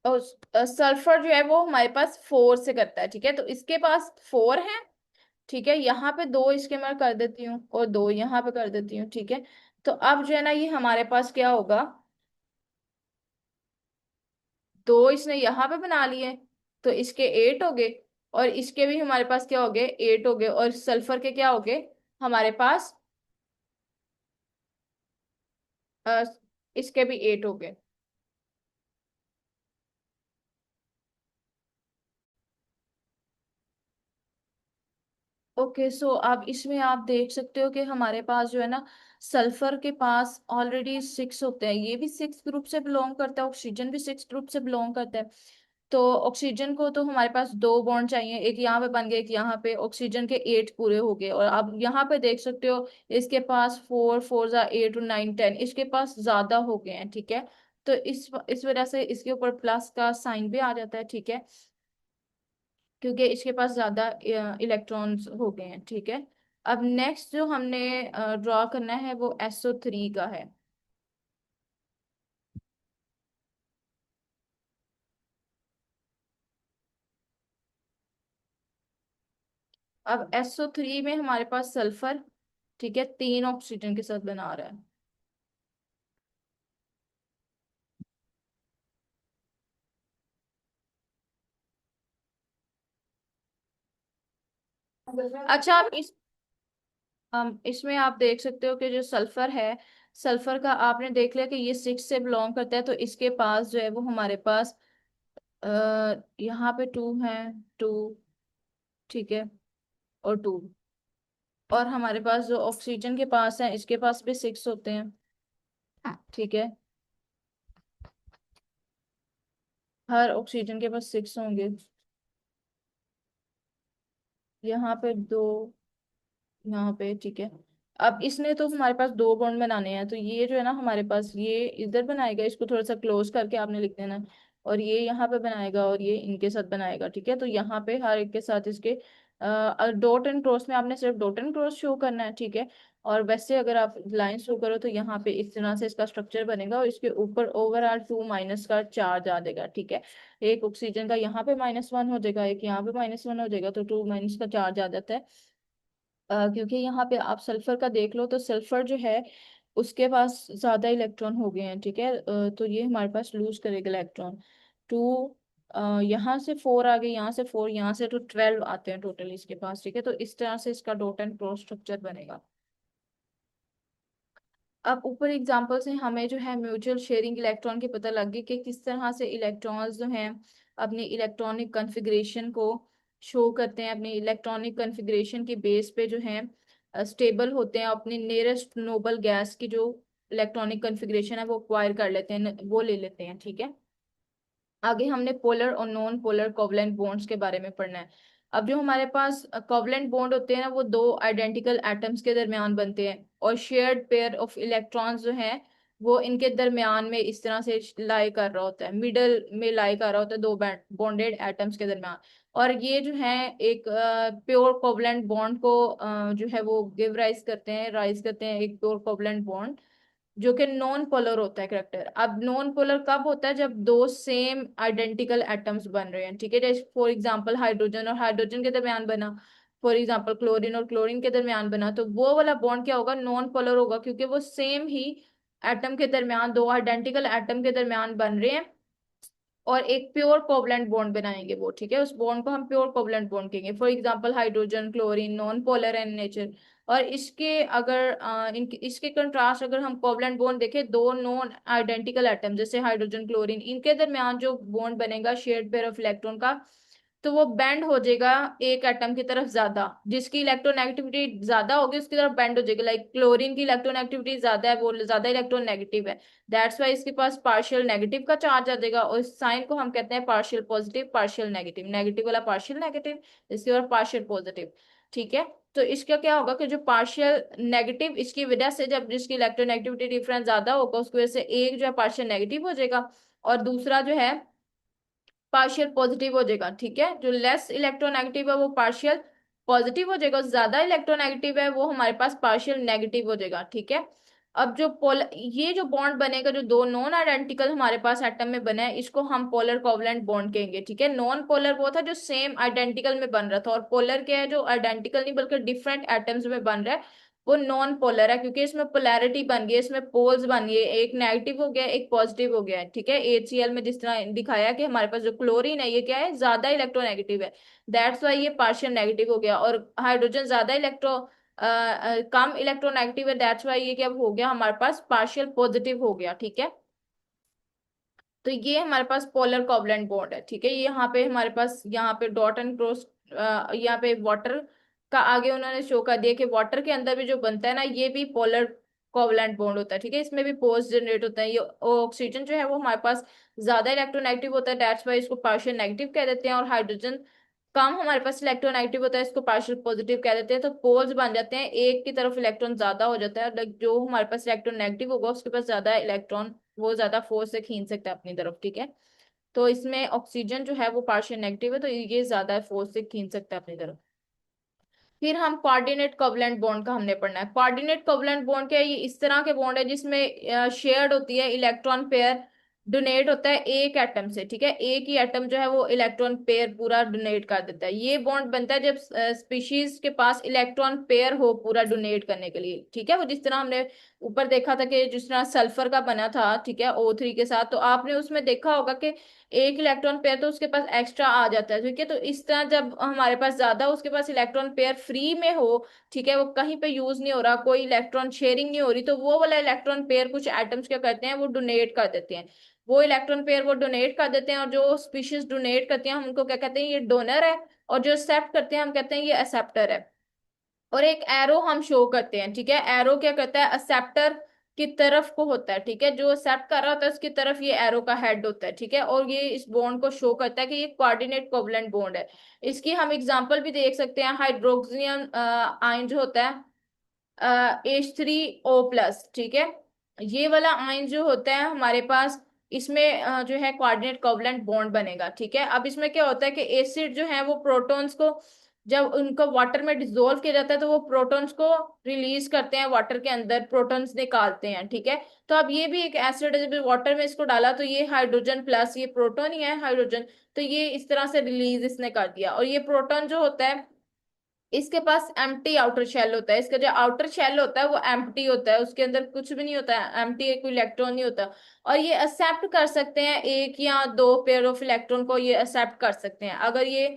और सल्फर जो है वो हमारे पास 4 से करता है, ठीक है। तो इसके पास 4 है, ठीक है। यहाँ पे 2 इसके मैं कर देती हूँ, और 2 यहाँ पे कर देती हूँ, ठीक है। तो अब जो है ना, ये हमारे पास क्या होगा, 2 इसने यहाँ पे बना लिए, तो इसके 8 हो गए, और इसके भी हमारे पास क्या हो गए, 8 हो गए, और सल्फर के क्या हो गए हमारे पास, अ, इसके भी 8 हो गए। ओके, सो अब इसमें आप देख सकते हो कि हमारे पास जो है ना, सल्फर के पास ऑलरेडी 6 होते हैं, ये भी 6 ग्रुप से बिलोंग करता है, ऑक्सीजन भी 6 ग्रुप से बिलोंग करता है। तो ऑक्सीजन को तो हमारे पास 2 बॉन्ड चाहिए, एक यहाँ पे बन गया, एक यहाँ पे, ऑक्सीजन के 8 पूरे हो गए। और आप यहाँ पे देख सकते हो इसके पास 4 4 8 और 9 10, इसके पास ज्यादा हो गए हैं, ठीक है। तो इस वजह से इसके ऊपर प्लस का साइन भी आ जाता है, ठीक है, क्योंकि इसके पास ज्यादा इलेक्ट्रॉन्स हो गए हैं, ठीक है। अब नेक्स्ट जो हमने ड्रॉ करना है वो SO3 का है। अब SO3 में हमारे पास सल्फर, ठीक है, 3 ऑक्सीजन के साथ बना रहा है। अच्छा, आप इसमें आप देख सकते हो कि जो सल्फर है, सल्फर का आपने देख लिया कि ये 6 से बिलोंग करता है, तो इसके पास जो है वो हमारे पास आ, यहाँ पे 2 है, 2, ठीक है, और 2। और हमारे पास जो ऑक्सीजन के पास है, इसके पास भी 6 होते हैं, ठीक है। हर ऑक्सीजन के पास 6 होंगे, यहाँ पे 2, यहाँ पे, ठीक है। अब इसने तो हमारे पास 2 बॉन्ड बनाने हैं, तो ये जो है ना हमारे पास, ये इधर बनाएगा, इसको थोड़ा सा क्लोज करके आपने लिख देना है, और ये यहाँ पे बनाएगा, और ये इनके साथ बनाएगा, ठीक है। तो यहाँ पे हर एक के साथ इसके डॉट एंड क्रॉस में आपने सिर्फ डॉट एंड क्रॉस शो करना है, ठीक है। और वैसे अगर आप लाइन शो करो तो यहाँ पे इस तरह से इसका स्ट्रक्चर बनेगा, और इसके ऊपर ओवरऑल 2 माइनस का चार्ज आ जाएगा, ठीक है। एक ऑक्सीजन का यहाँ पे -1 हो जाएगा, एक यहाँ पे -1 हो जाएगा, तो 2 माइनस का चार्ज आ जाता है। क्योंकि यहाँ पे आप सल्फर का देख लो तो सल्फर जो है उसके पास ज्यादा इलेक्ट्रॉन हो गए हैं, ठीक है। तो ये हमारे पास लूज करेगा इलेक्ट्रॉन टू, यहाँ से 4 आ गए, यहाँ से 4, यहाँ से तो 12 आते हैं टोटल इसके पास, ठीक है। तो इस तरह से इसका डॉट एंड क्रोस स्ट्रक्चर बनेगा। अब ऊपर एग्जांपल से हमें जो है म्यूचुअल शेयरिंग इलेक्ट्रॉन की पता लग गई कि किस तरह से इलेक्ट्रॉन्स जो हैं अपनी इलेक्ट्रॉनिक कॉन्फ़िगरेशन को शो करते हैं, अपनी इलेक्ट्रॉनिक कॉन्फ़िगरेशन की बेस पे जो है स्टेबल होते हैं, अपनी नियरेस्ट नोबल गैस की जो इलेक्ट्रॉनिक कॉन्फ़िगरेशन है वो एक्वायर कर लेते हैं, वो ले लेते हैं, ठीक है। आगे हमने पोलर और नॉन पोलर कोवलेंट बॉन्ड्स के बारे में पढ़ना है। अब जो हमारे पास कोवलेंट बॉन्ड होते हैं ना, वो दो आइडेंटिकल एटम्स के दरमियान बनते हैं, और शेयर्ड पेयर ऑफ इलेक्ट्रॉन्स जो हैं वो इनके दरमियान में इस तरह से लाई कर रहा होता है, मिडल में लाई कर रहा होता है दो बॉन्डेड एटम्स के दरमियान। और ये जो है एक प्योर कोवलेंट बॉन्ड को जो है वो गिव राइज करते हैं, राइज करते हैं एक प्योर कोवलेंट बॉन्ड जो कि नॉन पोलर होता है करेक्टर। अब नॉन पोलर कब होता है? जब दो सेम आइडेंटिकल एटम्स बन रहे हैं, ठीक है। जैसे फॉर एग्जांपल हाइड्रोजन और हाइड्रोजन के दरमियान बना, फॉर एग्जांपल क्लोरीन और क्लोरीन के दरमियान बना, तो वो वाला बॉन्ड क्या होगा? नॉन पोलर होगा, क्योंकि वो सेम ही एटम के दरमियान, दो आइडेंटिकल एटम के दरमियान बन रहे हैं और एक प्योर कोवलेंट बॉन्ड बनाएंगे वो, ठीक है। उस बॉन्ड को हम प्योर कोवलेंट बॉन्ड कहेंगे। For example hydrogen chlorine non polar in nature. और इसके अगर इसके कंट्रास्ट अगर हम कोवलेंट बॉन्ड देखें, दो नॉन आइडेंटिकल एटम जैसे हाइड्रोजन क्लोरीन, इनके दरमियान जो बॉन्ड बनेगा शेयर्ड पेयर ऑफ इलेक्ट्रॉन का, तो वो बेंड हो जाएगा एक एटम की तरफ ज्यादा, जिसकी इलेक्ट्रोनेगेटिविटी ज्यादा होगी उसकी तरफ बेंड हो जाएगा। लाइक क्लोरीन की इलेक्ट्रोनेगेटिविटी ज्यादा है, वो ज्यादा इलेक्ट्रोनेगेटिव है, दैट्स वाई इसके पास पार्शियल नेगेटिव का चार्ज आ जाएगा। और इस साइन को हम कहते हैं partial positive partial negative, negative वाला पार्शियल नेगेटिव, इसके और पार्शियल पॉजिटिव, ठीक है। तो इसका क्या होगा कि जो पार्शियल नेगेटिव इसकी वजह से, जब जिसकी इलेक्ट्रोनेगेटिविटी डिफरेंस ज्यादा होगा उसकी वजह से एक जो है पार्शियल नेगेटिव हो जाएगा और दूसरा जो है पार्शियल पॉजिटिव हो जाएगा, ठीक है। जो लेस इलेक्ट्रोनेगेटिव है वो पार्शियल पॉजिटिव हो जाएगा, ज्यादा इलेक्ट्रोनेगेटिव है वो हमारे पास पार्शियल नेगेटिव हो जाएगा, ठीक है। अब जो ये जो बॉन्ड बनेगा, जो दो नॉन आइडेंटिकल हमारे पास एटम में बना है, इसको हम पोलर कोवलेंट बॉन्ड कहेंगे, ठीक है। नॉन पोलर वो था जो सेम आइडेंटिकल में बन रहा था, और पोलर क्या है? जो आइडेंटिकल नहीं बल्कि डिफरेंट एटम्स में बन रहा है, वो नॉन पोलर है, क्योंकि इसमें पोलैरिटी बन गई है, इसमें पोल्स बन गए, एक नेगेटिव हो गया एक पॉजिटिव हो गया है, ठीक है। HCl में जिस तरह दिखाया कि हमारे पास जो क्लोरीन है ये क्या है? ज्यादा इलेक्ट्रोनेगेटिव है, दैट्स वाई ये पार्शियल नेगेटिव हो गया। और हाइड्रोजन ज्यादा कम इलेक्ट्रोनेगेटिव है, दैट्स वाई ये क्या हो गया? हमारे पास पार्शियल पॉजिटिव हो गया, ठीक है। तो ये हमारे पास पोलर कोवलेंट बॉन्ड है, ठीक है। ये यहाँ पे हमारे पास यहाँ पे डॉट एंड क्रॉस, यहाँ पे वाटर का आगे उन्होंने शो कर दिया कि वाटर के अंदर भी जो बनता है ना, ये भी पोलर कोवलेंट बॉन्ड होता है, ठीक है। इसमें भी पोल्स जनरेट होता है। ये ऑक्सीजन जो है वो हमारे पास ज्यादा इलेक्ट्रोनेगेटिव होता है, दैट्स वाई इसको पार्शियल नेगेटिव कह देते हैं। और हाइड्रोजन कम हमारे पास इलेक्ट्रोनेगेटिव होता है, इसको पार्शियल पॉजिटिव कह देते हैं। तो पोल्स बन जाते हैं, एक की तरफ इलेक्ट्रॉन ज्यादा हो जाता है, लाइक जो हमारे पास इलेक्ट्रॉन नेगेटिव होगा उसके पास ज्यादा इलेक्ट्रॉन, वो ज्यादा फोर्स से खींच सकता है अपनी तरफ, ठीक है। तो इसमें ऑक्सीजन जो है वो पार्शियल नेगेटिव है, तो ये ज्यादा फोर्स से खींच सकता है अपनी तरफ। फिर हम कोऑर्डिनेट कोवलेंट बॉन्ड का हमने पढ़ना है। कोऑर्डिनेट कोवलेंट बॉन्ड क्या है? ये इस तरह के बॉन्ड है जिसमें शेयर्ड होती है इलेक्ट्रॉन पेयर, डोनेट होता है एक एटम से, ठीक है। एक ही एटम जो है वो इलेक्ट्रॉन पेयर पूरा डोनेट कर देता है। ये बॉन्ड बनता है जब स्पीशीज के पास इलेक्ट्रॉन पेयर हो पूरा डोनेट करने के लिए, ठीक है। वो जिस तरह हमने ऊपर देखा था कि जिस तरह सल्फर का बना था, ठीक है, O3 के साथ, तो आपने उसमें देखा होगा कि एक इलेक्ट्रॉन पेयर तो उसके पास एक्स्ट्रा आ जाता है, ठीक है। तो इस तरह जब हमारे पास ज्यादा उसके पास इलेक्ट्रॉन पेयर फ्री में हो, ठीक है, वो कहीं पे यूज नहीं हो रहा, कोई इलेक्ट्रॉन शेयरिंग नहीं हो रही, तो वो वाला इलेक्ट्रॉन पेयर कुछ एटम्स क्या करते हैं? वो डोनेट कर देते हैं, वो इलेक्ट्रॉन पेयर वो डोनेट कर देते हैं। और जो स्पीशीज डोनेट करते हैं हम उनको क्या कहते हैं? ये डोनर है। और जो एक्सेप्ट करते हैं हम कहते हैं ये एक्सेप्टर है। और एक एरो हम शो करते हैं, ठीक है। एरो क्या करता है? एक्सेप्टर की तरफ को होता है, ठीक है। जो एक्सेप्ट कर रहा होता है उसकी तरफ ये एरो का हेड होता है, ठीक है। और ये इस बॉन्ड को शो करता है कि ये कोऑर्डिनेट कोवलेंट बॉन्ड है। इसकी हम एग्जांपल भी देख सकते हैं। हाइड्रोक्सियम आयन जो होता है H3O+, ठीक है, ये वाला आयन जो होता है हमारे पास, इसमें जो है कोऑर्डिनेट कोवलेंट बॉन्ड बनेगा, ठीक है। अब इसमें क्या होता है कि एसिड जो है वो प्रोटॉन्स को जब उनको वाटर में डिसोल्व किया जाता है तो वो प्रोटॉन्स को रिलीज करते हैं, वाटर के अंदर प्रोटॉन्स निकालते हैं, ठीक है। तो अब ये भी एक एसिड है, जब वाटर में इसको डाला तो ये हाइड्रोजन प्लस ये प्रोटॉन ही है हाइड्रोजन, तो ये इस तरह से रिलीज इसने कर दिया। और ये प्रोटॉन जो होता है इसके पास एम्प्टी आउटर शेल होता है, इसका जो आउटर शेल होता है वो एम्प्टी होता है, उसके अंदर कुछ भी नहीं होता है, एम्प्टी, कोई इलेक्ट्रॉन नहीं होता। और ये एक्सेप्ट कर सकते हैं एक या दो पेयर ऑफ इलेक्ट्रॉन को, ये एक्सेप्ट कर सकते हैं अगर ये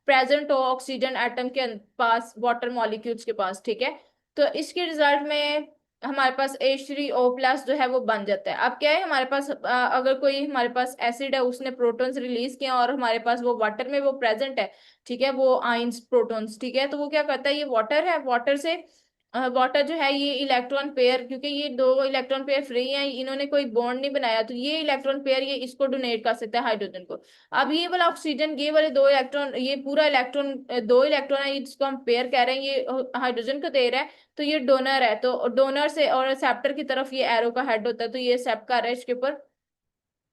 प्रेजेंट हो ऑक्सीजन एटम के पास, वाटर मॉलिक्यूल्स के पास, ठीक है। तो इसके रिजल्ट में हमारे पास H3O+ जो है वो बन जाता है। अब क्या है, हमारे पास अगर कोई हमारे पास एसिड है, उसने प्रोटॉन्स रिलीज किया और हमारे पास वो वाटर में वो प्रेजेंट है, ठीक है, वो आइंस प्रोटॉन्स, ठीक है, तो वो क्या करता है, ये वाटर है, वाटर से वाटर जो है ये इलेक्ट्रॉन पेयर, क्योंकि ये दो इलेक्ट्रॉन पेयर फ्री हैं, इन्होंने कोई बॉन्ड नहीं बनाया, तो ये इलेक्ट्रॉन पेयर ये इसको डोनेट कर सकता है हाइड्रोजन को। अब ये वाला ऑक्सीजन, ये वाले दो इलेक्ट्रॉन, ये पूरा इलेक्ट्रॉन, दो इलेक्ट्रॉन है जिसको हम पेयर कह रहे हैं, ये हाइड्रोजन को दे रहा है, तो ये डोनर है, तो डोनर से और एक्सेप्टर की तरफ ये एरो का हेड होता है, तो ये एक्सेप्ट कर रहा है, इसके ऊपर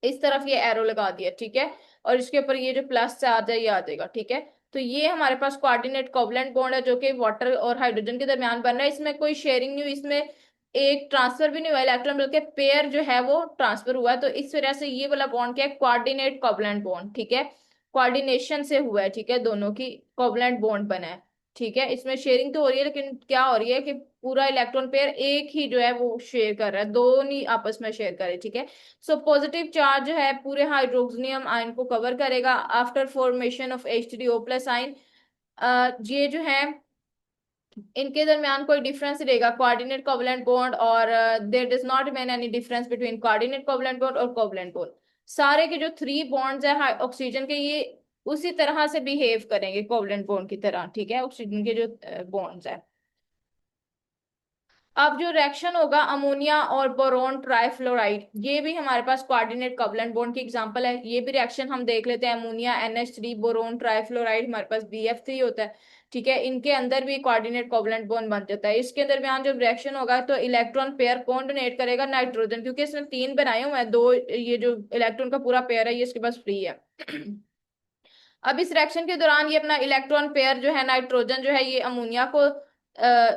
इस तरफ ये एरो लगा दिया, ठीक है, और इसके ऊपर ये जो प्लस चार्ज है ये आ जाएगा, ठीक है। तो ये हमारे पास कोऑर्डिनेट कोवलेंट बॉन्ड है जो कि वाटर और हाइड्रोजन के दरमियान बन रहा है, इसमें कोई शेयरिंग नहीं हुई, इसमें एक ट्रांसफर भी नहीं हुआ इलेक्ट्रॉन, बल्कि पेयर जो है वो ट्रांसफर हुआ है, तो इस वजह से ये वाला बॉन्ड क्या है, कोऑर्डिनेट कोवलेंट बॉन्ड, ठीक है, कोऑर्डिनेशन से हुआ है, ठीक है, दोनों की कोवलेंट बॉन्ड बना है, ठीक है। इसमें शेयरिंग तो हो रही है, लेकिन क्या हो रही है कि पूरा इलेक्ट्रॉन पेयर एक ही जो है वो शेयर कर रहा है, दो नहीं आपस में शेयर कर रहे, ठीक है। सो पॉजिटिव चार्ज जो है पूरे हाइड्रोक्सियम आयन को कवर करेगा after formation of H3O+ ion. ये जो है इनके दरमियान कोई डिफरेंस रहेगा कोऑर्डिनेट कोवलेंट बॉन्ड, और there does not remain any difference between coordinate covalent bond और कोवलेंट बॉन्ड। सारे के जो थ्री बॉन्ड्स है ऑक्सीजन के, ये उसी तरह से बिहेव करेंगे कोवलेंट बॉन्ड की तरह, ठीक है, ऑक्सीजन के जो बॉन्ड्स है। अब जो रिएक्शन होगा अमोनिया और बोरोन ट्राइफ्लोराइड, ये भी हमारे पास कोऑर्डिनेट कोवलेंट बॉन्ड की एग्जांपल है, ये भी रिएक्शन हम देख लेते हैं। अमोनिया NH3, बोरोन ट्राइफ्लोराइड, हमारे पास BF3 होता है, ठीक है, इनके अंदर भी कोऑर्डिनेट कोवलेंट बॉन्ड बन जाता है। इसके दरमियान जब रिएक्शन होगा तो इलेक्ट्रॉन पेयर कौन डोनेट करेगा, नाइट्रोजन, क्योंकि इसने तीन बनाए हुए हैं, दो ये जो इलेक्ट्रॉन का पूरा पेयर है ये इसके पास फ्री है। अब इस रिएक्शन के दौरान ये अपना इलेक्ट्रॉन पेयर जो है नाइट्रोजन जो है ये अमोनिया को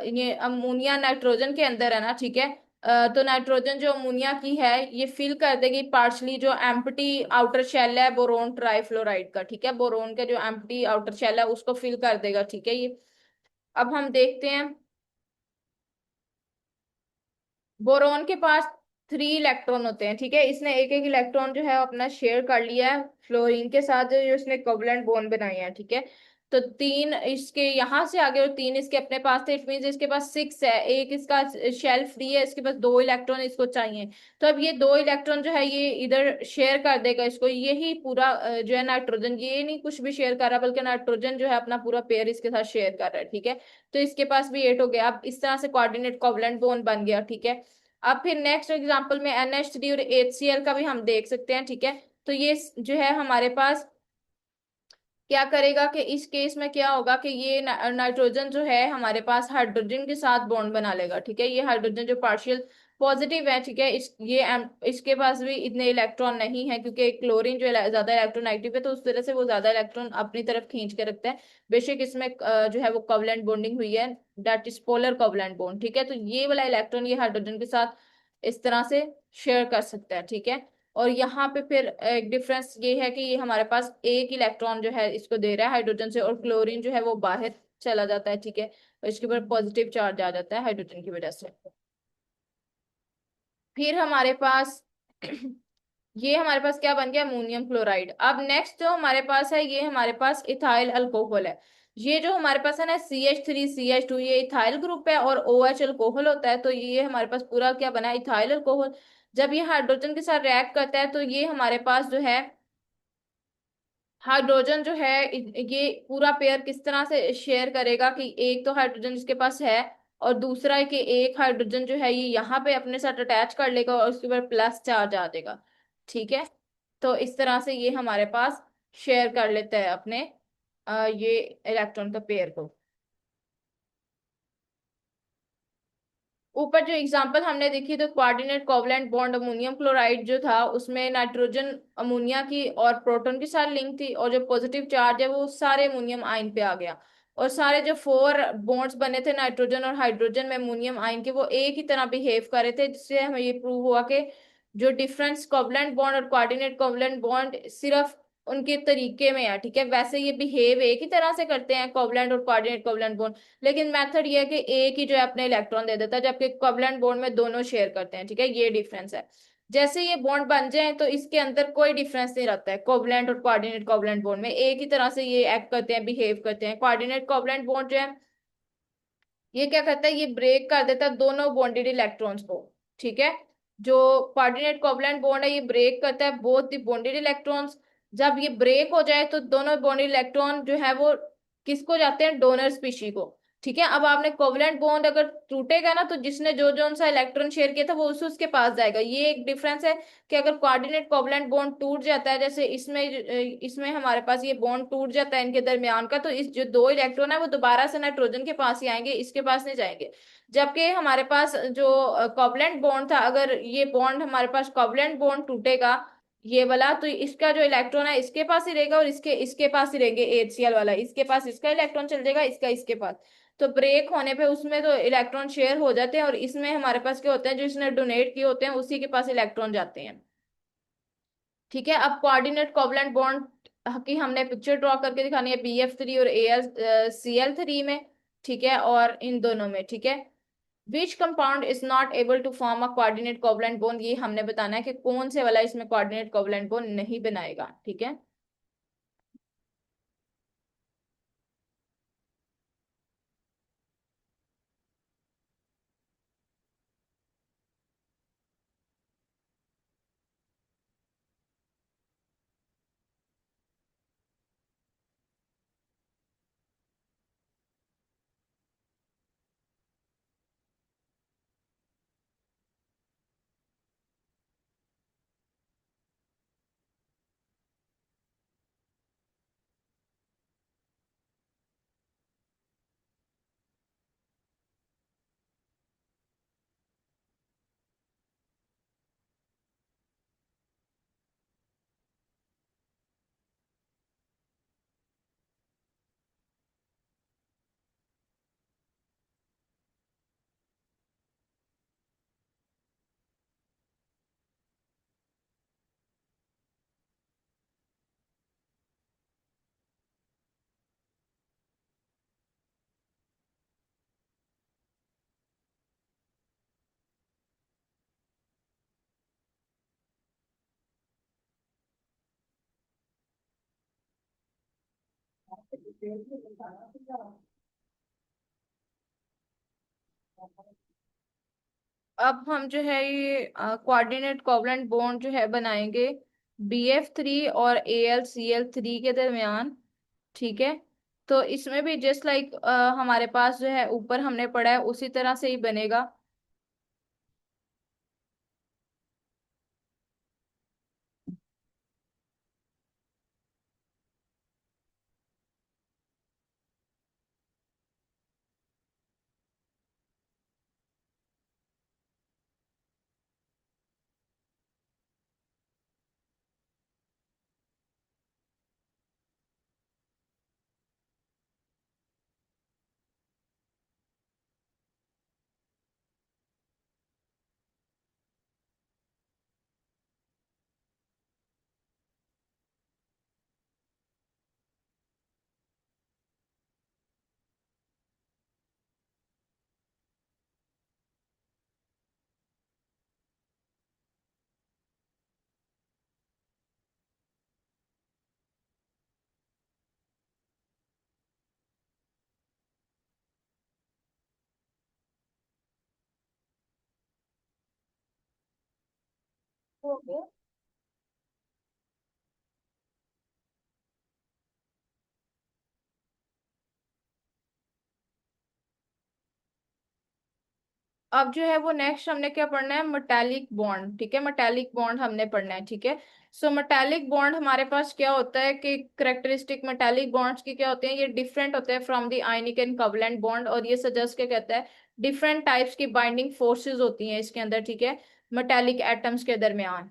ये अमोनिया नाइट्रोजन के अंदर है ना, ठीक है, तो नाइट्रोजन जो अमोनिया की है ये फिल कर देगी पार्शली जो एम्प्टी आउटर शेल है बोरोन ट्राइफ्लोराइड का, ठीक है, बोरोन का जो एम्प्टी आउटर शेल है उसको फिल कर देगा, ठीक है। ये अब हम देखते हैं बोरोन के पास 3 इलेक्ट्रॉन होते हैं, ठीक है, इसने एक एक इलेक्ट्रॉन जो है अपना शेयर कर लिया है फ्लोरीन के साथ जो इसने कोवलेंट बॉन्ड बनाए हैं, ठीक है। तो तीन इसके यहाँ से आगे और तीन इसके अपने पास थे, इट मीन इसके पास 6 है, एक इसका शेल फ्री है, इसके पास दो इलेक्ट्रॉन इसको चाहिए, तो अब ये दो इलेक्ट्रॉन जो है ये इधर शेयर कर देगा इसको, यही पूरा जो है नाइट्रोजन, ये नहीं कुछ भी शेयर कर रहा बल्कि नाइट्रोजन जो है अपना पूरा पेयर इसके साथ शेयर कर रहा है, ठीक है। तो इसके पास भी 8 हो गया, अब इस तरह से कोऑर्डिनेट कोवलेंट बॉन्ड बन गया, ठीक है। अब फिर नेक्स्ट एग्जांपल में NH3 और HCl का भी हम देख सकते हैं, ठीक है। तो ये जो है हमारे पास क्या करेगा कि इस केस में क्या होगा कि ये नाइट्रोजन जो है हमारे पास हाइड्रोजन के साथ बॉन्ड बना लेगा, ठीक है, ये हाइड्रोजन जो पार्शियल पॉजिटिव है, ठीक है, इसके पास भी इतने इलेक्ट्रॉन नहीं है, क्योंकि क्लोरीन जो है ज्यादा इलेक्ट्रोनेगेटिव है, तो उस तरह से वो ज्यादा इलेक्ट्रॉन अपनी तरफ खींच के रखता है। बेशक इसमें जो है वो कोवलेंट बॉन्डिंग हुई है, that is polar covalent bond, ठीक है, तो ये वाला इलेक्ट्रॉन ये हाइड्रोजन के साथ इस तरह से शेयर कर सकता है, ठीक है। और यहाँ पे फिर एक डिफरेंस ये है कि ये हमारे पास एक इलेक्ट्रॉन जो है इसको दे रहा है हाइड्रोजन से, और क्लोरीन जो है वो बाहर चला जाता है, ठीक है, और इसके ऊपर पॉजिटिव चार्ज आ जाता है हाइड्रोजन की वजह से। फिर हमारे पास ये हमारे पास क्या बन गया, अमोनियम क्लोराइड। अब नेक्स्ट जो हमारे पास है ये हमारे पास इथाइल अल्कोहल है। ये जो हमारे पास है ना CH3CH2, ये इथाइल ग्रुप है और OH अल्कोहल होता है, तो ये हमारे पास पूरा क्या बना है, इथाइल अल्कोहल। जब ये हाइड्रोजन के साथ रिएक्ट करता है तो ये हमारे पास जो है हाइड्रोजन जो है ये पूरा पेयर किस तरह से शेयर करेगा कि एक तो हाइड्रोजन इसके पास है और दूसरा है कि एक हाइड्रोजन जो है ये यहाँ पे अपने साथ अटैच कर लेगा और उसके ऊपर प्लस चार्ज आ जाएगा, ठीक है। तो इस तरह से ये हमारे पास शेयर कर लेता है अपने ये इलेक्ट्रॉन का पेयर को। ऊपर जो एग्जांपल हमने देखी तो coordinate covalent bond ammonium chloride जो था उसमें नाइट्रोजन अमोनिया की और प्रोटॉन के साथ लिंक थी, और जो पॉजिटिव चार्ज है वो सारे अमोनियम आयन पे आ गया, और सारे जो 4 बॉन्ड्स बने थे नाइट्रोजन और हाइड्रोजन में अमोनियम आयन के वो एक ही तरह बिहेव कर रहे थे, जिससे हमें ये प्रूव हुआ कि जो डिफरेंस कोवलेंट बॉन्ड और कोऑर्डिनेट कोवलेंट बॉन्ड सिर्फ उनके तरीके में है, ठीक है। वैसे ये बिहेव एक ही तरह से करते हैं कोवलेंट और कोऑर्डिनेट कोवलेंट बॉन्ड, लेकिन मेथड ये है कि एक ही जो है अपने इलेक्ट्रॉन दे देता है, जबकि कोवलेंट बॉन्ड में दोनों शेयर करते हैं, ठीक है। ये डिफरेंस है। जैसे ये बॉन्ड बन जाए तो इसके अंदर कोई डिफरेंस नहीं रहता है, कोवलेंट और कोऑर्डिनेट कोवलेंट बॉन्ड में एक ही तरह से ये एक्ट करते हैं, बिहेव करते हैं। कोऑर्डिनेट कोवलेंट बॉन्ड जो है ये क्या करता है, ये ब्रेक कर देता है दोनों बॉन्डेड इलेक्ट्रॉन्स को, ठीक है। जो कोऑर्डिनेट कोवलेंट बॉन्ड है ये ब्रेक करता है बोथ द बॉन्डेड इलेक्ट्रॉन्स। जब ये ब्रेक हो जाए तो दोनों बॉन्डेड इलेक्ट्रॉन जो है वो किसको जाते हैं, डोनर स्पीशी को, ठीक है। अब आपने कोवलेंट बॉन्ड अगर टूटेगा ना तो जिसने जो जो सा इलेक्ट्रॉन शेयर किया था वो उस उसके पास जाएगा। ये एक डिफरेंस है कि अगर कोऑर्डिनेट कोवलेंट बॉन्ड टूट जाता है, जैसे इसमें हमारे पास ये बॉन्ड टूट जाता है इनके दरमियान का, तो इस जो दो इलेक्ट्रॉन है वो दोबारा से नाइट्रोजन के पास ही आएंगे, इसके पास नहीं जाएंगे। जबकि हमारे पास जो कोवलेंट बॉन्ड था, अगर ये बॉन्ड हमारे पास कोवलेंट बॉन्ड टूटेगा ये वाला, तो इसका जो इलेक्ट्रॉन है इसके पास ही रहेगा और इसके इसके पास ही रहेंगे, HCl वाला इसके पास इसका इलेक्ट्रॉन चल जाएगा, इसका इसके पास। तो ब्रेक होने पे उसमें तो इलेक्ट्रॉन शेयर हो जाते हैं, और इसमें हमारे पास क्या होते हैं, जो इसने डोनेट किए होते हैं उसी के पास इलेक्ट्रॉन जाते हैं, ठीक है। अब कोऑर्डिनेट कोवलेंट बॉन्ड की हमने पिक्चर ड्रॉ करके दिखानी है BF3 और AlCl3 में, ठीक है, और इन दोनों में, ठीक है। Which compound is not able to form a coordinate covalent bond, ये हमने बताना है कि कौन से वाला इसमें कोऑर्डिनेट कोवलेंट बॉन्ड नहीं बनाएगा, ठीक है। अब हम जो है ये कोऑर्डिनेट कोवलेंट बॉन्ड जो है बनाएंगे BF3 और AlCl3 के दरमियान, ठीक है। तो इसमें भी जस्ट लाइक हमारे पास जो है ऊपर हमने पढ़ा है उसी तरह से ही बनेगा। ओके। अब जो है वो नेक्स्ट हमने क्या पढ़ना है, मेटालिक बॉन्ड, ठीक है। मेटालिक बॉन्ड हमने पढ़ना है, ठीक है। सो मेटालिक बॉन्ड हमारे पास क्या होता है कि करेक्टरिस्टिक मेटालिक बॉन्ड्स की क्या होते हैं, ये डिफरेंट होते हैं from the ionic and covalent bond, और ये सजेस्ट क्या कहता है, डिफरेंट टाइप्स की बाइंडिंग फोर्सेस होती हैं इसके अंदर, ठीक है, मेटालिक एटम्स के दरमियान,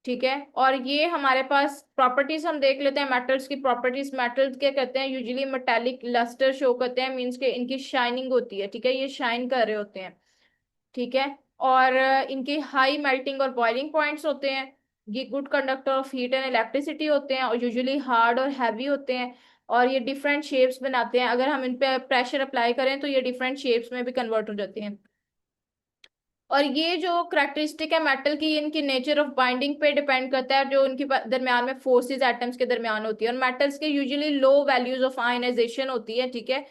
ठीक है। और ये हमारे पास प्रॉपर्टीज हम देख लेते हैं मेटल्स की प्रॉपर्टीज। मेटल्स क्या कहते हैं, यूजुअली मेटालिक लस्टर शो करते हैं, मीन्स के इनकी शाइनिंग होती है, ठीक है, ये शाइन कर रहे होते हैं, ठीक है। और इनके हाई मेल्टिंग और बॉइलिंग पॉइंट्स होते हैं, ये good conductor of heat and electricity होते हैं और यूजुअली हार्ड और हैवी होते हैं। और ये डिफरेंट शेप्स बनाते हैं, अगर हम इन पे प्रेशर अप्लाई करें तो ये डिफरेंट शेप्स में भी कन्वर्ट हो जाते हैं। और ये जो करेक्टरिस्टिक है मेटल की, इनकी नेचर ऑफ बाइंडिंग पे डिपेंड करता है, जो उनके दरमियान में फोर्सेस एटम्स के दरमियान होती है। और मेटल्स के usually low values of ionisation होती है, ठीक है।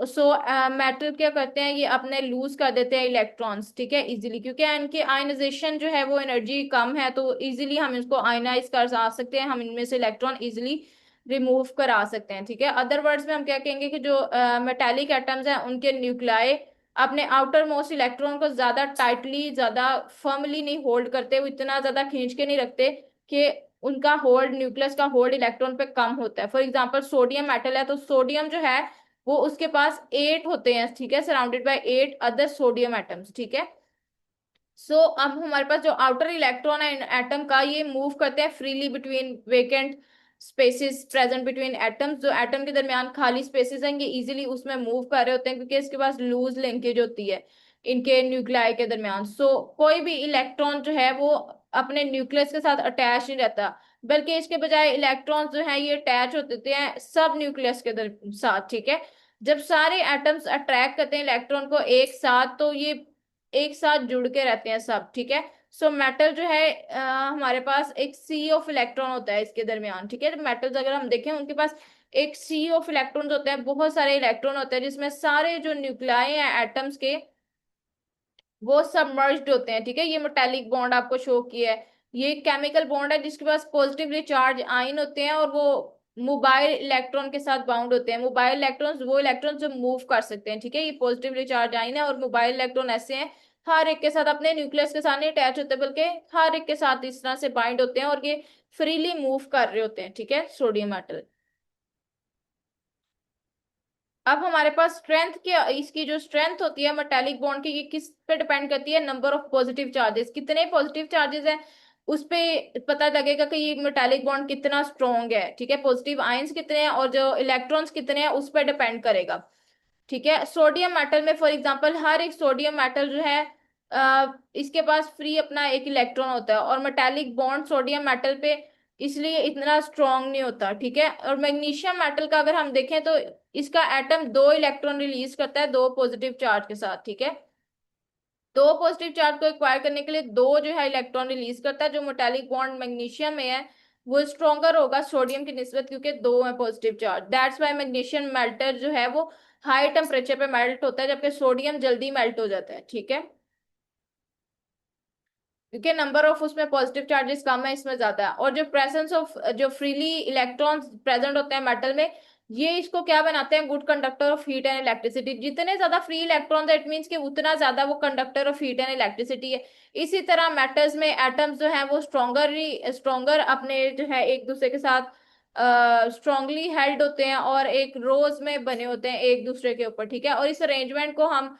सो मेटल क्या करते हैं, ये अपने लूज कर देते हैं इलेक्ट्रॉन्स, ठीक है, इजीली, क्योंकि इनके आयनाइजेशन जो है वो एनर्जी कम है, तो इजीली हम इसको आयनाइज कर आ सकते हैं, हम इनमें से इलेक्ट्रॉन इजीली रिमूव करा सकते हैं, ठीक है। अदर वर्ड्स में हम क्या कहेंगे कि जो मेटालिक एटम्स हैं उनके न्यूक्लियाई अपने आउटर मोस्ट इलेक्ट्रॉन को ज्यादा टाइटली, ज्यादा फर्मली नहीं होल्ड करते, वो इतना ज्यादा खींच के नहीं रखते कि उनका होल्ड, न्यूक्लियस का होल्ड इलेक्ट्रॉन पे कम होता है। फॉर एग्जांपल सोडियम मेटल है, तो सोडियम जो है वो उसके पास 8 होते हैं, ठीक है, surrounded by 8 other sodium atoms, ठीक है। सो अब हमारे पास जो आउटर इलेक्ट्रॉन है एटम का, ये मूव करते हैं freely between vacant spaces present between atoms. जो एटम के दरमियान खाली स्पेसेस हैं, ये इजीली उसमें मूव कर रहे होते हैं, क्योंकि इसके पास लूज लिंकेज होती है इनके न्यूक्लियाई के दरमियान। सो कोई भी इलेक्ट्रॉन जो है वो अपने न्यूक्लियस के साथ अटैच नहीं रहता, बल्कि इसके बजाय इलेक्ट्रॉन्स जो है ये अटैच होते हैं सब न्यूक्लियस के साथ, ठीक है। जब सारे एटम्स अट्रैक्ट करते हैं इलेक्ट्रॉन को एक साथ, तो ये एक साथ जुड़ के रहते हैं सब, ठीक है। सो मेटल जो है हमारे पास एक सी ऑफ इलेक्ट्रॉन होता है इसके दरमियान, ठीक है। मेटल्स अगर हम देखें उनके पास एक सी ऑफ इलेक्ट्रॉन्स होते हैं, बहुत सारे इलेक्ट्रॉन होते हैं, जिसमें सारे जो न्यूक्लियाई हैं एटम्स के वो सबमर्ज्ड होते हैं, ठीक है। ये मेटालिक बॉन्ड आपको शो किया है, ये केमिकल बॉन्ड है जिसके पास पॉजिटिवली चार्ज आयन होते हैं, और वो मोबाइल इलेक्ट्रॉन के साथ बाउंड होते हैं। मोबाइल इलेक्ट्रॉन्स वो इलेक्ट्रॉन्स जो मूव कर सकते हैं, ठीक है, ये पॉजिटिवली चार्ज आयन है। और मोबाइल इलेक्ट्रॉन ऐसे हैं, हर एक के साथ अपने न्यूक्लियस के साथ नहीं अटैच होते, बल्कि हर एक के साथ इस तरह से बाइंड होते हैं, और ये फ्रीली मूव कर रहे होते हैं, ठीक है, सोडियम मेटल। अब हमारे पास स्ट्रेंथ क्या, इसकी जो स्ट्रेंथ होती है मेटालिक बॉन्ड की, ये किस पे डिपेंड करती है, नंबर ऑफ पॉजिटिव चार्जेस, कितने पॉजिटिव चार्जेस हैं उस पे पता लगेगा कि ये मेटालिक बॉन्ड कितना स्ट्रॉन्ग है, ठीक है। पॉजिटिव आयंस कितने हैं और जो इलेक्ट्रॉन्स कितने हैं उस पर डिपेंड करेगा, ठीक है। सोडियम मेटल में फॉर एग्जांपल हर एक सोडियम मेटल जो है इसके पास फ्री अपना एक इलेक्ट्रॉन होता है, और मेटालिक बॉन्ड सोडियम मेटल पे इसलिए इतना स्ट्रांग नहीं होता, ठीक है। और मैग्नीशियम मेटल का अगर हम देखें तो इसका एटम 2 इलेक्ट्रॉन रिलीज करता है 2 पॉजिटिव चार्ज के साथ, ठीक है। 2 पॉजिटिव चार्ज को एक्वायर करने के लिए 2 जो है इलेक्ट्रॉन रिलीज करता है। जो मेटालिक बॉन्ड मैग्नीशियम में है वो स्ट्रॉन्गर होगा सोडियम की निस्बत, क्योंकि 2 है positive charge. That's why magnesium melter जो है वो हाई टेम्परेचर पे मेल्ट होता है, जबकि सोडियम जल्दी मेल्ट हो जाता है, ठीक है, क्योंकि नंबर ऑफ उसमें पॉजिटिव चार्जेस कम है, इसमें ज्यादा है। और जो प्रेजेंस ऑफ जो फ्रीली इलेक्ट्रॉन्स प्रेजेंट होते हैं मेटल में, ये इसको क्या बनाते हैं, good conductor of heat and electricity. जितने ज्यादा फ्री इलेक्ट्रॉन्स है, इट मीन्स कि उतना ज्यादा वो conductor of heat and electricity है। इसी तरह मेटल्स में एटम्स जो है वो स्ट्रॉन्गर अपने जो है एक दूसरे के साथ स्ट्रांगली हेल्ड होते हैं, और एक रोज में बने होते हैं एक दूसरे के ऊपर, ठीक है। और इस अरेंजमेंट को हम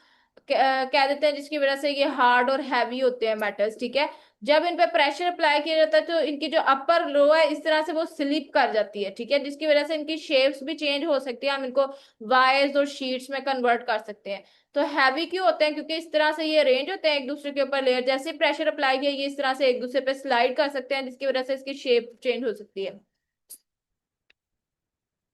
कह देते हैं, जिसकी वजह से ये हार्ड और हैवी होते हैं मेटल्स, ठीक है। जब इन पे प्रेशर अप्लाई किया जाता है तो इनकी जो अपर लो है इस तरह से वो स्लिप कर जाती है, ठीक है, जिसकी वजह से इनकी शेप्स भी चेंज हो सकती है, हम इनको वायर्स और शीट्स में कन्वर्ट कर सकते हैं। तो हैवी क्यों होते हैं, क्योंकि इस तरह से ये अरेंज होते हैं एक दूसरे के ऊपर लेयर, जैसे प्रेशर अप्लाई किया ये इस तरह से एक दूसरे पे स्लाइड कर सकते हैं, जिसकी वजह से इसकी शेप चेंज हो सकती है,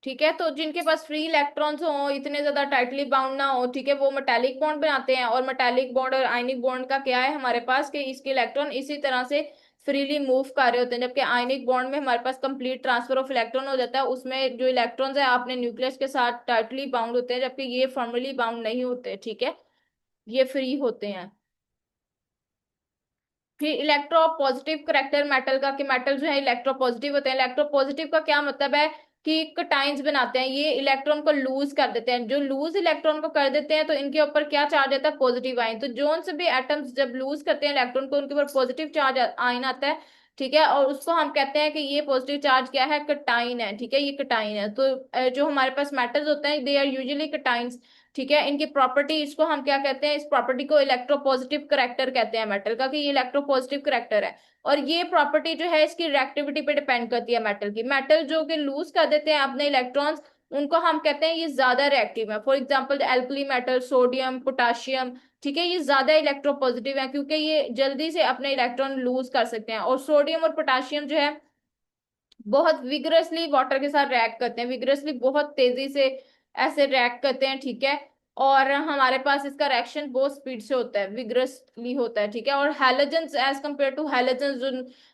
ठीक है। तो जिनके पास फ्री इलेक्ट्रॉन्स हो, इतने ज्यादा टाइटली बाउंड ना हो, ठीक है, वो मेटालिक बॉन्ड बनाते हैं। और मेटालिक बॉन्ड और आयनिक बॉन्ड का क्या है हमारे पास कि इसके इलेक्ट्रॉन इसी तरह से फ्रीली मूव कर रहे होते हैं, जबकि आयनिक बॉन्ड में हमारे पास कंप्लीट ट्रांसफर ऑफ इलेक्ट्रॉन हो जाता है, उसमें जो इलेक्ट्रॉन्स है अपने न्यूक्लियस के साथ टाइटली बाउंड होते हैं, जबकि ये फॉर्मली बाउंड नहीं होते, ठीक है, ये फ्री होते हैं। फिर इलेक्ट्रो पॉजिटिव करेक्टर मेटल का, कि मेटल जो है इलेक्ट्रो पॉजिटिव होते हैं। इलेक्ट्रो पॉजिटिव का क्या मतलब है कि कटाइंस बनाते हैं, ये इलेक्ट्रॉन को लूज कर देते हैं। जो लूज इलेक्ट्रॉन को कर देते हैं तो इनके ऊपर क्या चार्ज आता है, पॉजिटिव आयन। तो जोन से भी एटम्स जब लूज करते हैं इलेक्ट्रॉन को, उनके ऊपर पॉजिटिव चार्ज आयन आता है, ठीक है। और उसको हम कहते हैं कि ये पॉजिटिव चार्ज क्या है, कटाइन है, ठीक है, ये कटाइन है। तो जो हमारे पास मेटल्स होते हैं दे आर यूजुअली कटाइंस, ठीक है। इनकी प्रॉपर्टी, इसको हम क्या कहते हैं, इस प्रॉपर्टी को इलेक्ट्रोपॉजिटिव करेक्टर कहते हैं मेटल का, कि ये इलेक्ट्रोपॉजिटिव करेक्टर है। और ये प्रॉपर्टी जो है इसकी रिएक्टिविटी पे डिपेंड करती है मेटल की। मेटल जो कि लूज कर देते हैं अपने इलेक्ट्रॉन्स, उनको हम कहते हैं ये ज्यादा रिएक्टिव है। For example alkali metal, sodium, potassium, ठीक है, ये ज्यादा इलेक्ट्रोपॉजिटिव है क्योंकि ये जल्दी से अपने इलेक्ट्रॉन लूज कर सकते हैं। और सोडियम और पोटाशियम जो है बहुत विग्रसली वाटर के साथ रिएक्ट करते हैं, विग्रसली बहुत तेजी से ऐसे रिएक्ट करते हैं, ठीक है। और हमारे पास इसका रिएक्शन बहुत स्पीड से होता है, विग्रसली होता है, ठीक है। और halogens as compare to halogens जो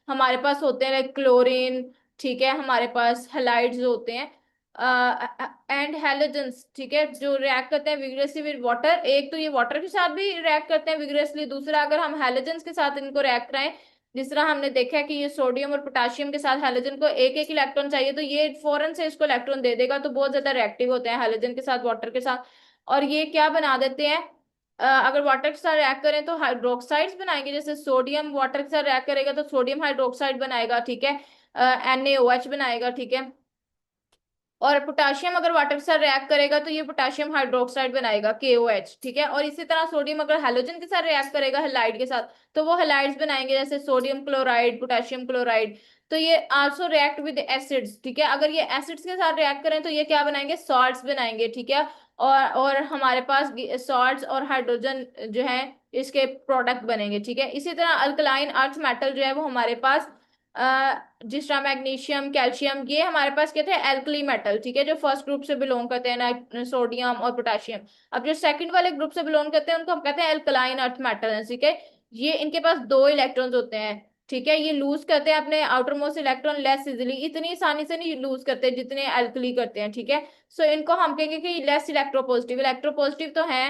हमारे पास होते हैं लाइक क्लोरीन, ठीक है, हमारे पास हैलाइड्स होते हैं एंड हैलोजेंस, ठीक है, जो रिएक्ट करते हैं विग्रसली विद वाटर। एक तो ये वाटर के साथ भी रिएक्ट करते हैं विग्रसली, दूसरा अगर हम हैलोजेंस के साथ इनको रिएक्ट कराएं, जिस तरह हमने देखा है कि ये सोडियम और पोटेशियम के साथ हैलोजन को एक एक इलेक्ट्रॉन चाहिए, तो ये फौरन से इसको इलेक्ट्रॉन दे देगा, तो बहुत ज्यादा रिएक्टिव होते हैं हैलोजन के साथ, वाटर के साथ। और ये क्या बना देते हैं, अगर वाटर के साथ रिएक्ट करें तो हाइड्रोक्साइड्स बनाएंगे, जैसे सोडियम वाटर के साथ रिएक्ट करेगा तो सोडियम हाइड्रोक्साइड बनाएगा, ठीक है, NaOH बनाएगा, ठीक है। और पोटाशियम अगर वाटर के साथ रिएक्ट करेगा तो ये पोटाशियम हाइड्रोक्साइड बनाएगा, KOH, ठीक है। और इसी तरह सोडियम अगर हैलोजन के साथ रिएक्ट करेगा हैलाइड के साथ, तो वो हैलाइड्स बनाएंगे, जैसे सोडियम क्लोराइड, पोटाशियम क्लोराइड। तो ये आल्सो रिएक्ट विद एसिड्स, ठीक है। अगर ये एसिड्स के साथ रिएक्ट करें तो ये क्या बनाएंगे, सॉल्ट्स बनाएंगे, ठीक है। और हमारे पास सॉल्ट्स और हाइड्रोजन जो है इसके प्रोडक्ट बनेंगे, ठीक है। इसी तरह अल्कलाइन अर्थ मेटल जो है वो हमारे पास जिस तरह मैग्नीशियम, कैल्शियम, ये हमारे पास क्या थे, एल्कली मेटल, ठीक है, जो फर्स्ट ग्रुप से बिलोंग करते हैं, सोडियम और पोटेशियम। अब जो सेकंड वाले ग्रुप से बिलोंग करते हैं उनको हम कहते हैं एल्कलाइन अर्थ मेटल, ठीक है। ये इनके पास दो इलेक्ट्रॉन्स होते हैं, ठीक है। ये लूज करते हैं अपने outer most electron less easily, इतनी आसानी से नहीं लूज करते जितने एल्कली करते हैं, ठीक है। सो इनको हम कहेंगे कि लेस इलेक्ट्रोपॉजिटिव, इलेक्ट्रोपॉजिटिव तो है,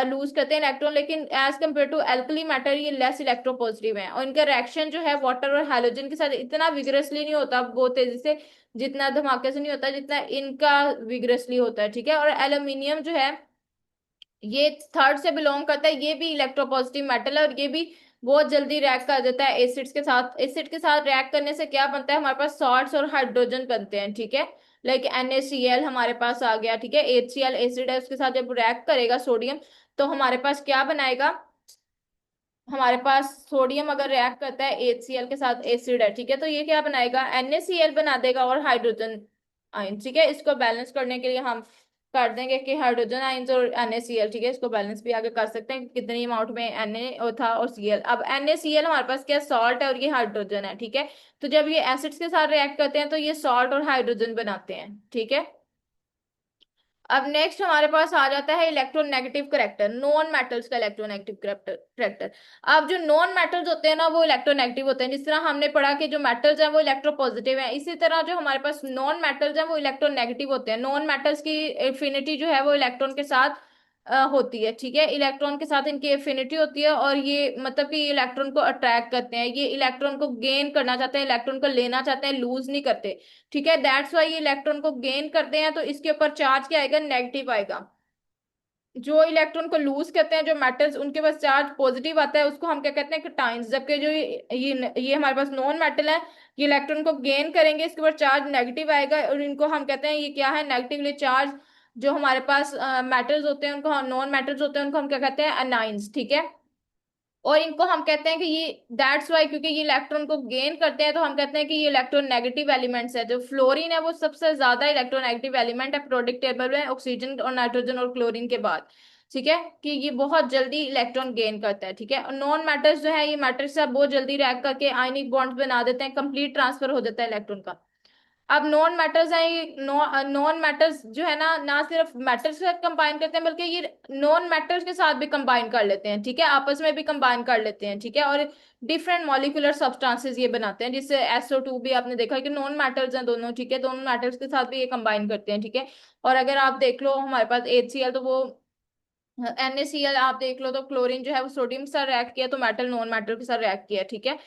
लूज करते हैं इलेक्ट्रॉन, लेकिन as compare to alkali matter ये लेस इलेक्ट्रोपॉजिटिव है। और इनका रिएक्शन जो है वाटर और हाइड्रोजन के साथ इतना विगरसली नहीं होता, बहुत तेजी से, जितना धमाके से नहीं होता जितना इनका विगरसली होता है, ठीक है। और एल्यूमिनियम जो है ये थर्ड से बिलोंग करता है, ये भी इलेक्ट्रोपॉजिटिव मेटल है, और ये भी बहुत जल्दी रिएक्ट कर देता है एसिड्स के साथ। एसिड के साथ रिएक्ट करने से क्या बनता है, हमारे पास सॉल्ट्स और हाइड्रोजन बनते हैं, ठीक है। लाइक NaCl हमारे पास आ गया, ठीक है। HCl एसिड है, उसके साथ जब रिएक्ट करेगा सोडियम, तो हमारे पास क्या बनाएगा, हमारे पास सोडियम अगर रिएक्ट करता है HCl के साथ, एसिड है, ठीक है, तो ये क्या बनाएगा, NaCl बना देगा और हाइड्रोजन आयन, ठीक है। इसको बैलेंस करने के लिए हम कर देंगे कि हाइड्रोजन आयंस और NaCl, ठीक है, इसको बैलेंस भी आगे कर सकते हैं कि कितनी अमाउंट में Na था और Cl। अब NaCl हमारे पास क्या, सॉल्ट है और ये हाइड्रोजन है, ठीक है। तो जब ये एसिड्स के साथ रिएक्ट करते हैं तो ये सॉल्ट और हाइड्रोजन बनाते हैं, ठीक है। अब नेक्स्ट हमारे पास आ जाता है इलेक्ट्रोनेगेटिव करेक्टर, नॉन मेटल्स का इलेक्ट्रोनेगेटिव करेक्टर। अब जो नॉन मेटल्स होते हैं ना वो इलेक्ट्रोनेगेटिव होते हैं, जिस तरह हमने पढ़ा कि जो मेटल्स हैं वो इलेक्ट्रोपॉजिटिव हैं, इसी तरह जो हमारे पास नॉन मेटल्स हैं वो इलेक्ट्रोनेगेटिव होते हैं। नॉन मेटल्स की एफिनिटी जो है वो इलेक्ट्रॉन के साथ होती है, ठीक है, इलेक्ट्रॉन के साथ इनकी एफिनिटी होती है, और ये मतलब कि इलेक्ट्रॉन को अट्रैक्ट करते हैं, ये इलेक्ट्रॉन को गेन करना चाहते हैं, इलेक्ट्रॉन को लेना चाहते हैं, लूज नहीं करते, ठीक है। दैट्स वाई ये इलेक्ट्रॉन को गेन करते हैं, तो इसके ऊपर चार्ज क्या आएगा, नेगेटिव आएगा। जो इलेक्ट्रॉन को लूज करते हैं, जो मेटल्स, उनके पास चार्ज पॉजिटिव आता है, उसको हम क्या कहते हैं, टाइम्स। जबकि जो ये हमारे पास नॉन मेटल है, ये इलेक्ट्रॉन को गेन करेंगे, इसके ऊपर चार्ज नेगेटिव आएगा, और इनको हम कहते हैं ये क्या है, नेगेटिवली चार्ज। जो हमारे पास मेटल्स होते हैं उनको, नॉन मेटल्स होते हैं उनको हम क्या कहते हैं, अनाइंस, ठीक है। और इनको हम कहते हैं कि ये दैट्स वाई, क्योंकि ये इलेक्ट्रॉन को गेन करते हैं, तो हम कहते हैं कि ये इलेक्ट्रॉन नेगेटिव एलिमेंट्स है। जो फ्लोरीन है वो सबसे ज्यादा इलेक्ट्रॉन नेगेटिव एलिमेंट है पीरियोडिक टेबल में, ऑक्सीजन और नाइट्रोजन और क्लोरीन के बाद, ठीक है, कि ये बहुत जल्दी इलेक्ट्रॉन गेन करता है, ठीक है। और नॉन मैटर्स जो है ये मैटर्स से बहुत जल्दी रिएक्ट करके आयनिक बॉन्ड्स बना देते हैं, कंप्लीट ट्रांसफर हो जाता है इलेक्ट्रॉन का। अब नॉन मैटर्स हैं, ये नॉन मैटर्स जो है ना, ना सिर्फ मैटर्स के साथ कंबाइन करते हैं बल्कि ये नॉन मैटर्स के साथ भी कंबाइन कर लेते हैं, ठीक है, आपस में भी कंबाइन कर लेते हैं, ठीक है। और डिफरेंट मॉलिक्यूलर सब्सटेंसेस ये बनाते हैं, जिससे SO2 भी आपने देखा कि नॉन मैटर्स हैं दोनों, ठीक है, दोनों मैटर्स के साथ भी ये कंबाइन करते हैं, ठीक है। और अगर आप देख लो हमारे पास HCl, तो वो NaCl आप देख लो, तो क्लोरीन जो है वो सोडियम के साथ रिएक्ट किया, तो मेटल नॉन मेटल के साथ रिएक्ट किया, ठीक है।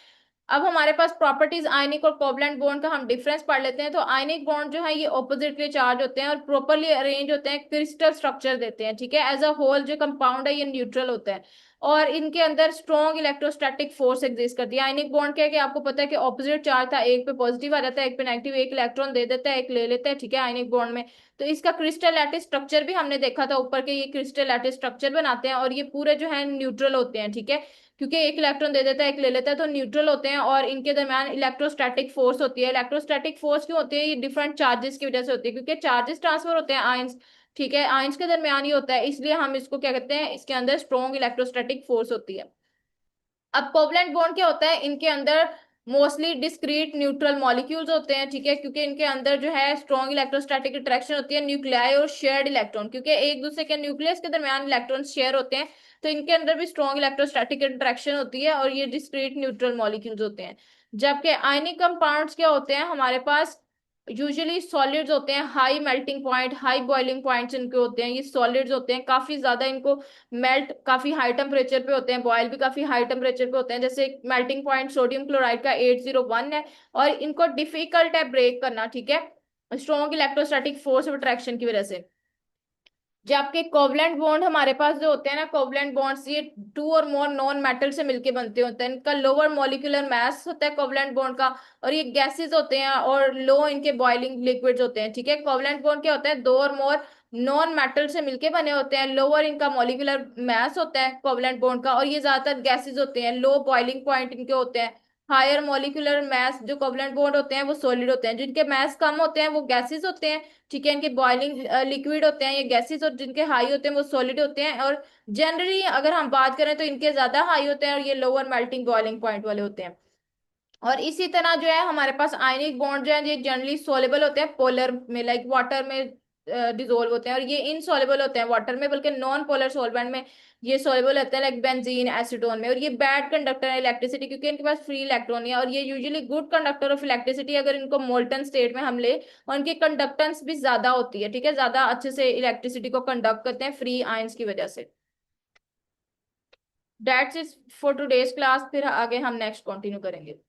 अब हमारे पास प्रॉपर्टीज आयनिक और कोवलेंट बॉन्ड का हम डिफरेंस पढ़ लेते हैं। तो आयनिक बॉन्ड जो है ये ऑपोजिटली चार्ज होते हैं और प्रॉपरली अरेंज होते हैं, क्रिस्टल स्ट्रक्चर देते हैं, ठीक है। एज अ होल जो कंपाउंड है ये न्यूट्रल होता है, और इनके अंदर स्ट्रॉन्ग इलेक्ट्रोस्टैटिक फोर्स एग्जिस्ट करती है। आयनिक बॉन्ड क्या है कि आपको पता है कि ऑपोजिट चार्ज था, एक पे पॉजिटिव आ जाता है, एक पे नेगेटिव, एक इलेक्ट्रॉन दे देता है, एक ले लेता है, ठीक है, आयनिक बॉन्ड में। तो इसका क्रिस्टल लैटिस स्ट्रक्चर भी हमने देखा था ऊपर के, ये क्रिस्टल लैटिस स्ट्रक्चर बनाते हैं, और ये पूरे जो है न्यूट्रल होते हैं, ठीक है, क्योंकि एक इलेक्ट्रॉन दे देता है एक ले लेता है, तो न्यूट्रल होते हैं। और इनके दरमियान इलेक्ट्रोस्टैटिक फोर्स होती है। इलेक्ट्रोस्टैटिक फोर्स क्यों होती है, ये डिफरेंट चार्जेस की वजह से होती है, क्योंकि चार्जेस ट्रांसफर होते हैं आयंस ठीक है, आयंस के दरमियान ही होता है, इसलिए हम इसको क्या कहते हैं, इसके अंदर स्ट्रॉन्ग इलेक्ट्रोस्टैटिक फोर्स होती है। अब कोवलेंट बॉन्ड क्या होता है, इनके अंदर मोस्टली डिस्क्रीट न्यूट्रल मॉलिक्यूल्स होते हैं, ठीक है, क्योंकि इनके अंदर जो है स्ट्रॉन्ग इलेक्ट्रोस्टैटिक अट्रैक्शन होती है न्यूक्लियाई और शेयर्ड इलेक्ट्रॉन, क्योंकि एक दूसरे के न्यूक्लियस के दरमियान इलेक्ट्रॉन शेयर होते हैं, तो इनके अंदर भी स्ट्रॉन्ग इलेक्ट्रोस्टैटिक अट्रैक्शन होती है और ये डिस्क्रीट न्यूट्रल मॉलिक्यूल्स होते हैं। जबकि आयनिक कंपाउंड्स क्या होते हैं हमारे पास, यूजुअली सॉलिड्स होते हैं, high melting point high boiling points इनके होते हैं, ये सॉलिड्स होते हैं, काफी ज्यादा इनको मेल्ट काफी हाई टेम्परेचर पे होते हैं, बॉयल भी काफी हाई टेम्परेचर पे होते हैं, जैसे मेल्टिंग पॉइंट सोडियम क्लोराइड का 801 है, और इनको डिफिकल्ट है ब्रेक करना, ठीक है, strong electrostatic force of attraction की वजह से। जबकि कोवलेंट बॉन्ड हमारे पास जो होते हैं ना, कोवलेंट बॉन्ड्स ये टू और मोर नॉन मेटल से मिलके बनते होते हैं, इनका लोअर मॉलिक्यूलर मास होता है कोवलेंट बॉन्ड का, और ये गैसेस होते हैं और लो इनके बॉइलिंग लिक्विड्स होते हैं, ठीक है। कोवलेंट बॉन्ड क्या होता है, दो और मोर नॉन मेटल से मिलके बने होते हैं, लोअर इनका मॉलिक्यूलर मास होता है कोवलेंट बॉन्ड का, और ये ज्यादातर गैसेस होते हैं, लो बॉइलिंग पॉइंट इनके होते हैं। हायर मॉलिक्यूलर मास जो कोवलेंट बॉन्ड होते हैं वो सॉलिड होते हैं, जिनके मास कम होते हैं वो गैसेस होते हैं, ठीक है, इनके बॉइलिंग लिक्विड होते हैं ये गैसेस, और जिनके हाई होते हैं वो सॉलिड होते हैं, और जनरली अगर हम बात करें तो इनके ज्यादा हाई होते हैं और ये लोअर मेल्टिंग बॉइलिंग पॉइंट वाले होते हैं। और इसी तरह जो है हमारे पास आयनिक बॉन्ड जो है ये जनरली सोलेबल होते हैं पोलर में, लाइक वाटर में डिजोल्व होते हैं, और ये इनसॉलेबल होते हैं वाटर में, बल्कि नॉन पोलर सॉल्वेंट में ये सोलेबल होते हैं, लाइक बेंजीन एसीटोन में। और ये बैड कंडक्टर है इलेक्ट्रिसिटी, क्योंकि इनके पास फ्री इलेक्ट्रॉन है, और ये usually good conductor of electricity अगर इनको मोल्टन स्टेट में हम ले, और इनकी कंडक्टेंस भी ज्यादा होती है, ठीक है, ज्यादा अच्छे से इलेक्ट्रिसिटी को कंडक्ट करते हैं फ्री आयंस की वजह से। That's is for today's class, फिर आगे हम नेक्स्ट कंटिन्यू करेंगे।